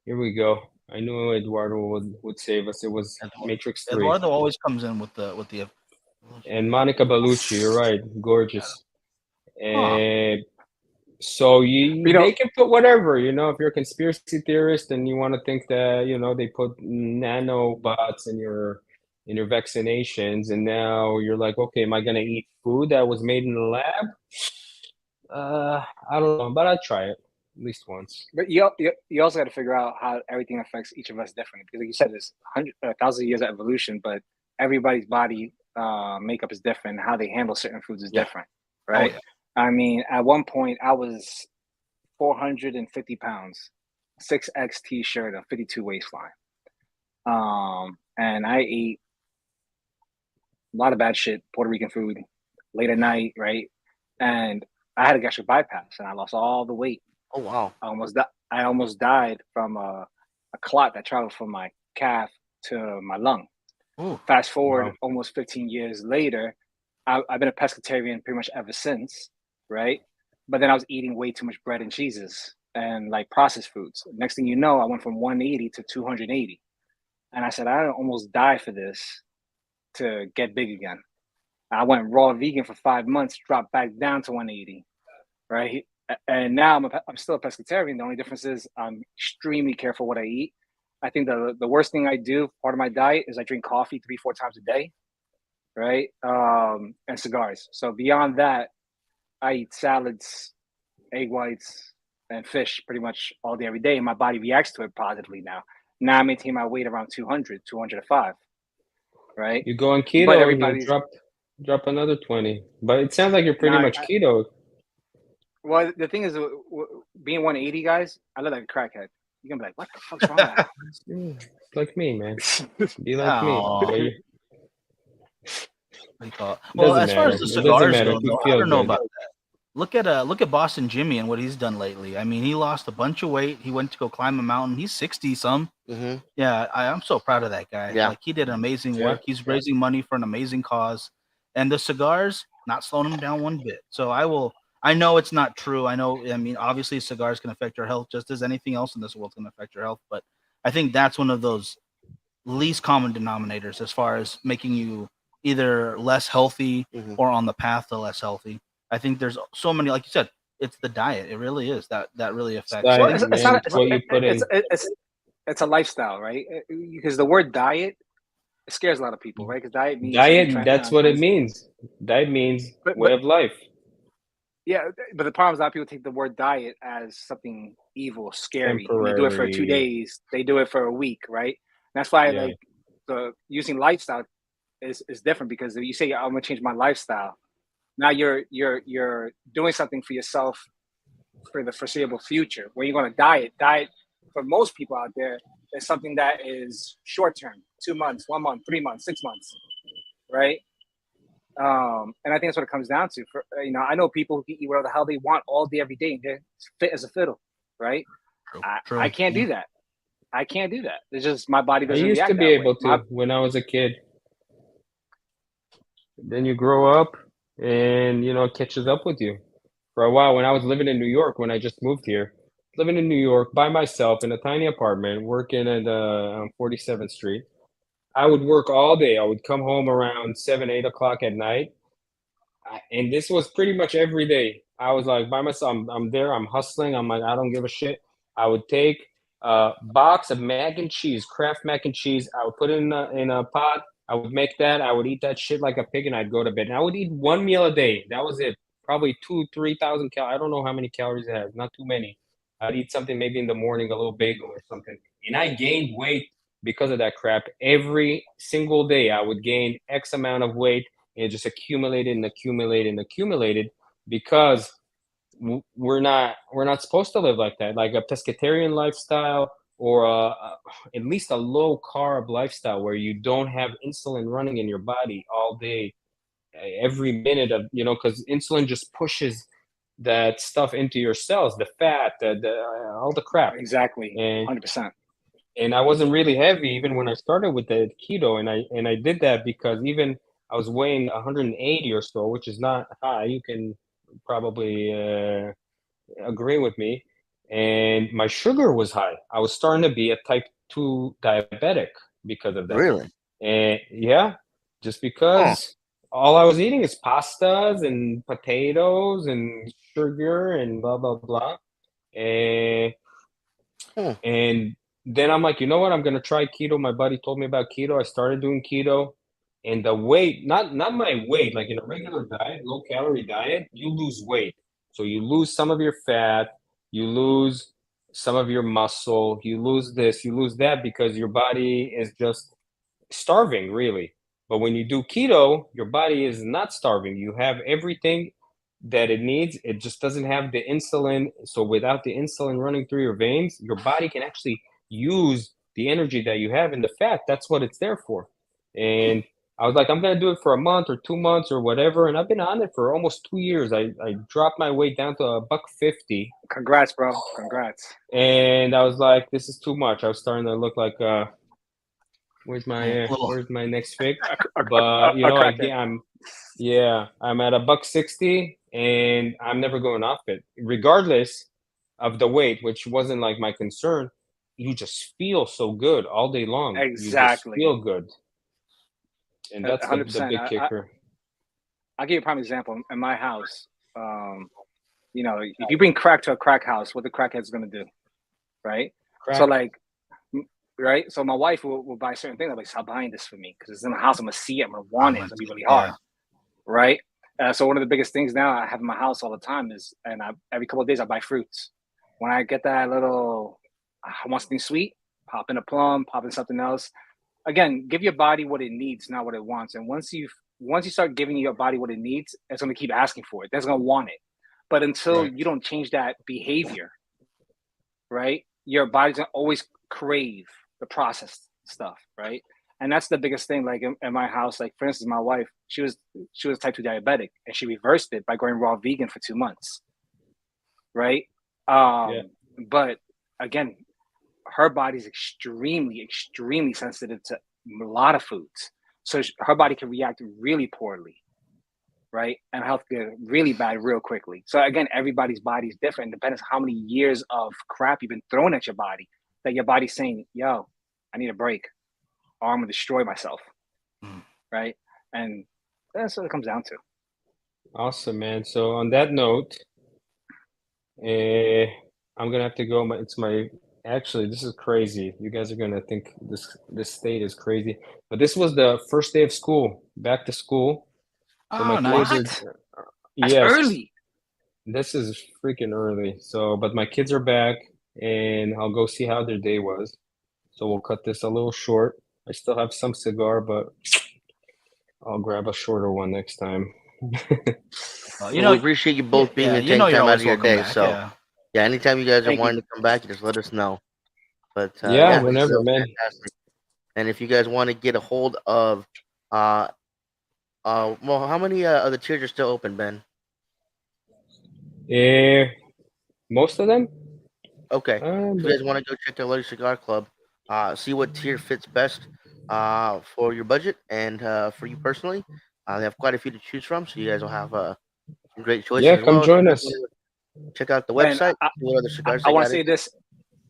C: here we go. I knew Eduardo would save us. It was Matrix 3.
A: Eduardo always comes in with the.
C: And Monica Bellucci, you're right, gorgeous.
A: Huh.
C: And so they can put whatever, if you're a conspiracy theorist and you want to think that, they put nanobots in your vaccinations, and now you're like, okay, am I gonna eat food that was made in the lab? I don't know, but I'd try it at least once.
D: But you also got to figure out how everything affects each of us differently, because like you said, there's thousands of years of evolution, but everybody's body makeup is different. How they handle certain foods is different, right?
A: yeah.
D: I mean, at one point I was 450 pounds, 6X t-shirt, a 52 waistline, and I ate a lot of bad shit, Puerto Rican food, late at night, right? And I had a gastric bypass, and I lost all the weight.
B: Oh wow.
D: I almost died from a clot that traveled from my calf to my lung.
A: Ooh.
D: Fast forward
C: Wow.
D: almost 15 years later, I've been a pescatarian pretty much ever since, right? But then I was eating way too much bread and cheeses and like processed foods. Next thing you know, I went from 180 to 280. And I said, I almost die for this to get big again. I went raw vegan for 5 months, dropped back down to 180, right? And now I'm still a pescatarian. The only difference is I'm extremely careful what I eat. I think the worst thing I do, part of my diet, is I drink coffee 3-4 times a day, right? And cigars. So beyond that, I eat salads, egg whites, and fish pretty much all day, every day. And my body reacts to it positively now. Now I maintain my weight around 200, 205, right?
C: You go on
D: But
C: keto, you'll
D: everybody's
C: drop another 20. But it sounds like you're pretty
D: now.
C: much keto.
D: Well, the thing is, being 180, guys, I look like a crackhead. You're gonna be like, "What the fuck's wrong with
C: It's like me, man.
D: you?"
C: Be like me.
A: Oh.
C: But
A: What do you call it?
C: it
A: Well,
C: doesn't
A: as far
C: matter.
A: as the
C: It doesn't
A: cigars
C: matter.
A: go,
C: If you
A: though, I
C: feel
A: don't know
C: good.
A: about that. Look at Boston Jimmy and what he's done lately. I mean, he lost a bunch of weight. He went to go climb a mountain. He's 60 some.
B: Mm-hmm.
A: Yeah, I'm so proud of that guy.
B: Yeah.
A: Like he did amazing
C: Yeah.
A: work. He's raising money for an amazing cause, and the cigars not slowing him down one bit. So I know it's not true. I mean, obviously, cigars can affect your health just as anything else in this world can affect your health. But I think that's one of those least common denominators as far as making you either less healthy
B: Mhm.
A: or on the path to less healthy. I think there's so many, like you said, it's the diet. It really is that really affects.
C: Diet,
D: Well,
A: I think
D: it's
C: man,
D: not.
C: it's what you put in.
D: It's a lifestyle, right? Because the word diet scares a lot of people, right? Because diet means
C: Diet, that's what it means. Diet means
D: But
C: way of life.
D: yeah, but the problem is a lot of people take the word diet as something evil, scary. And they do it for 2
C: Temporary.
D: days. They do it for a week, right? And that's why
C: Yeah.
D: like the using lifestyle is different, because if you say I'm gonna change my lifestyle, now you're doing something for yourself for the foreseeable future. When you're gonna diet for most people out there
E: is something that is short term, 2 months, 1 month, 3 months, 6 months, right? And I think that's what it comes down to. For I know people who can eat whatever the hell they want all day, every day, and they're fit as a fiddle, right?
A: True.
E: I can't do that. I can't do that. It's just my body
C: I
E: doesn't
C: used
E: react
C: to be
E: that way.
C: able to when I was a kid. Then you grow up, and it catches up with you. For a while, when I was living in New York, when I just moved here, living in New York by myself in a tiny apartment, working at on 47th Street, I would work all day. I would come home around 7, 8 o'clock at night. And this was pretty much every day. I was like by myself. I'm there. I'm hustling. I'm like, I don't give a shit. I would take a box of mac and cheese, Kraft mac and cheese. I would put it in a pot. I would make that. I would eat that shit like a pig, and I'd go to bed. And I would eat one meal a day. That was it. Probably 2,000-3,000 calories. I don't know how many calories it has. Not too many. I'd eat something maybe in the morning, a little bagel or something. And I gained weight because of that crap. Every single day, I would gain X amount of weight. And it just accumulated and accumulated and accumulated because we're not supposed to live like that. Like a pescatarian lifestyle or at least a low carb lifestyle where you don't have insulin running in your body all day, every minute of because insulin just pushes that stuff into your cells, the fat, all the crap.
E: Exactly,
C: and
E: 100%.
C: And I wasn't really heavy even when I started with the keto, and I did that because even I was weighing 180 or so, which is not high. You can probably agree with me. And my sugar was high. I was starting to be a type 2 diabetic because of that.
B: Really?
C: And yeah, just because all I was eating is pastas and potatoes and sugar and blah, blah, blah. And then I'm like, you know what? I'm going to try keto. My buddy told me about keto. I started doing keto. And the weight, not my weight, like in a regular diet, low calorie diet, you lose weight. So you lose some of your fat, you lose some of your muscle, you lose this, you lose that because your body is just starving, really. But when you do keto, your body is not starving. You have everything that it needs. It just doesn't have the insulin. So without the insulin running through your veins, your body can actually use the energy that you have in the fat. That's what it's there for. And I was like, I'm going to do it for a month or 2 months or whatever. And I've been on it for almost 2 years. I dropped my weight down to $150.
E: Congrats, bro. Congrats.
C: And I was like, this is too much. I was starting to look like, where's my next fix? But, I'm at $160 and I'm never going off it. Regardless of the weight, which wasn't like my concern, you just feel so good all day long.
E: Exactly.
C: You just feel good. And that's the big kicker.
E: I'll give you a prime example. In my house, if you bring crack to a crack house, what the crackhead's going to do, right?
C: Crack.
E: So right? So my wife will buy certain things. I'm like, stop buying this for me because it's in the house. I'm going to see it. I'm going to want it. It's going to be really hard, right? So one of the biggest things now I have in my house all the time is, every couple of days I buy fruits. When I get that little, I want something sweet, pop in a plum, pop in something else. Again, give your body what it needs, not what it wants. And once you start giving your body what it needs, it's going to keep asking for it. It's going to want it. But until you don't change that behavior, right, your body's going to always crave the processed stuff, right? And that's the biggest thing. Like in my house, like for instance, my wife, she was type 2 diabetic, and she reversed it by going raw vegan for 2 months, right? But again, her body's extremely, extremely sensitive to a lot of foods. So her body can react really poorly, right? And health get really bad real quickly. So again, everybody's body is different. It depends on how many years of crap you've been throwing at your body that your body's saying, yo, I need a break or I'm going to destroy myself, right? And that's what it comes down to.
C: Awesome, man. So on that note, I'm going to have to go. Actually, this is crazy. You guys are going to think this state is crazy. But this was the first day of school, back to school. So my
E: nice.
C: kids
E: That's early.
C: This is freaking early. So, but my kids are back, and I'll go see how their day was. So we'll cut this a little short. I still have some cigar, but I'll grab a shorter one next time.
B: We appreciate you both being here, taking time out of your day. Anytime you guys are wanting to come back, just let us know. But
C: Yeah,
B: this
C: whenever,
B: is
C: man.
B: fantastic. And if you guys want to get a hold of, well, how many of the tiers are still open, Ben?
C: Most of them.
B: Okay. If you
C: But
B: guys want to go check the Lucky Cigar Club, see what tier fits best for your budget and for you personally. They have quite a few to choose from, so you guys will have some great choices
C: yeah,
B: as
C: come
B: well. If you
C: join
B: guys
C: us.
B: wanna check out the
E: Ben,
B: website, see what other cigars
E: I
B: they
E: want
B: got.
E: to say this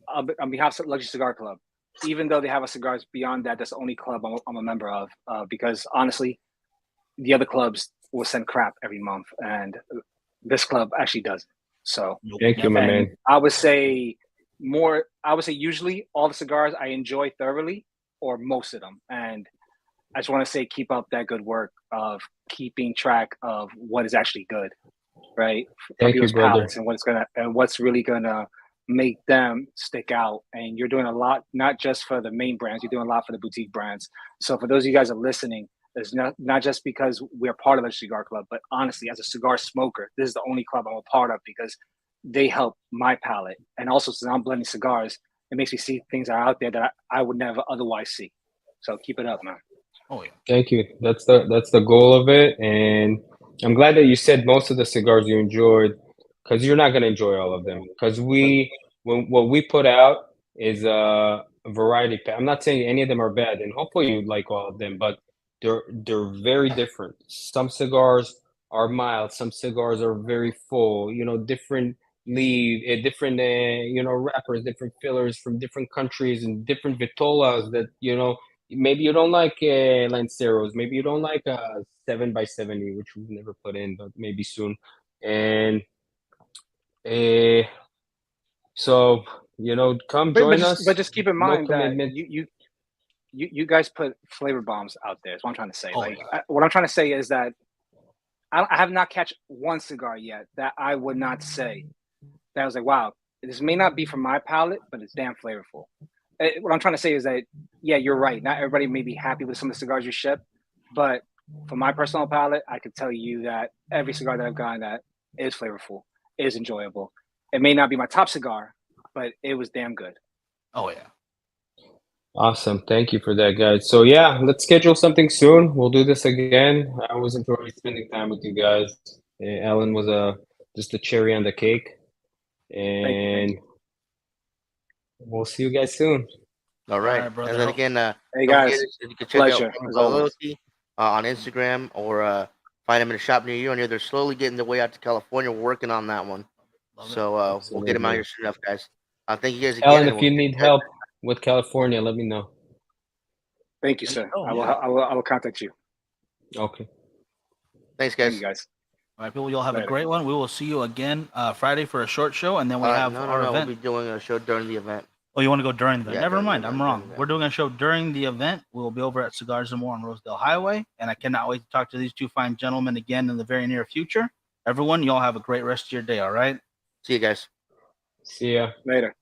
E: on behalf of Luxury Cigar Club. Even though they have a cigars beyond that, that's the only club I'm a member of. Because honestly, the other clubs will send crap every month, and this club actually doesn't. So,
C: Thank you, my
E: and
C: man.
E: I would say usually all the cigars I enjoy thoroughly, or most of them. And I just want to say, keep up that good work of keeping track of what is actually good, right? For
C: Thank you,
E: people's
C: brother.
E: palates and what's really gonna make them stick out. And you're doing a lot, not just for the main brands, you're doing a lot for the boutique brands. So for those of you guys that are listening, it's not just because we're part of the cigar club, but honestly, as a cigar smoker, this is the only club I'm a part of because they help my palate. And also, since I'm blending cigars, it makes me see things that are out there that I would never otherwise see. So keep it up, man.
A: Oh yeah.
C: Thank you. That's the goal of it, and I'm glad that you said most of the cigars you enjoyed, because you're not gonna enjoy all of them. Because what we put out is a variety pack. I'm not saying any of them are bad, and hopefully you like all of them, but they're very different. Some cigars are mild, some cigars are very full. You know, different leaf, different wrappers, different fillers from different countries, and different vitolas that maybe you don't like Lanceros. Maybe you don't like 7x70, which we've never put in, but maybe soon. And uh, so come join us.
E: But just keep in
C: No
E: mind that
C: commitment.
E: you guys put flavor bombs out there. Is what I'm trying to say.
A: Oh,
E: What I'm trying to say is that I have not catch one cigar yet that I would not say that I was like, wow, this may not be from my palate, but it's damn flavorful. What I'm trying to say is that, yeah, you're right. Not everybody may be happy with some of the cigars you ship, but for my personal palate, I could tell you that every cigar that I've gotten that is flavorful, is enjoyable. It may not be my top cigar, but it was damn good.
A: Oh yeah.
C: Awesome. Thank you for that, guys. So yeah, let's schedule something soon. We'll do this again. I always enjoy spending time with you guys. Alan was just a cherry on the cake. And we'll see you guys soon.
B: All right,
A: brother.
B: and then again,
E: Hey
B: don't forget
E: guys,
B: if you can check
E: pleasure,
B: out
E: as always.
B: Loyalty on Instagram or find them in a shop near you. I know they're slowly getting their way out to California. We're working on that one, so we'll get them out here soon enough, guys. Thank you guys again.
C: Alan,
B: and
C: if
B: we'll
C: you need help with California, let me know.
E: Thank you, sir.
A: Oh,
E: I will contact you.
C: Okay.
B: Thanks, guys.
E: Thank you, guys.
A: All right, people, you'll have
E: Later.
A: a great one. We will see you again Friday for a short show, and then we have our
B: No.
A: event.
B: We'll be doing a show during the event.
A: Oh, you want to go during the event?
B: Yeah,
A: Never
B: during the
A: mind.
B: event,
A: I'm
B: during
A: wrong.
B: the event.
A: We're doing a show during the event. We will be over at Cigars and More on Rosedale Highway, and I cannot wait to talk to these two fine gentlemen again in the very near future. Everyone, y'all have a great rest of your day, all right?
B: See you guys.
C: See ya.
E: Later.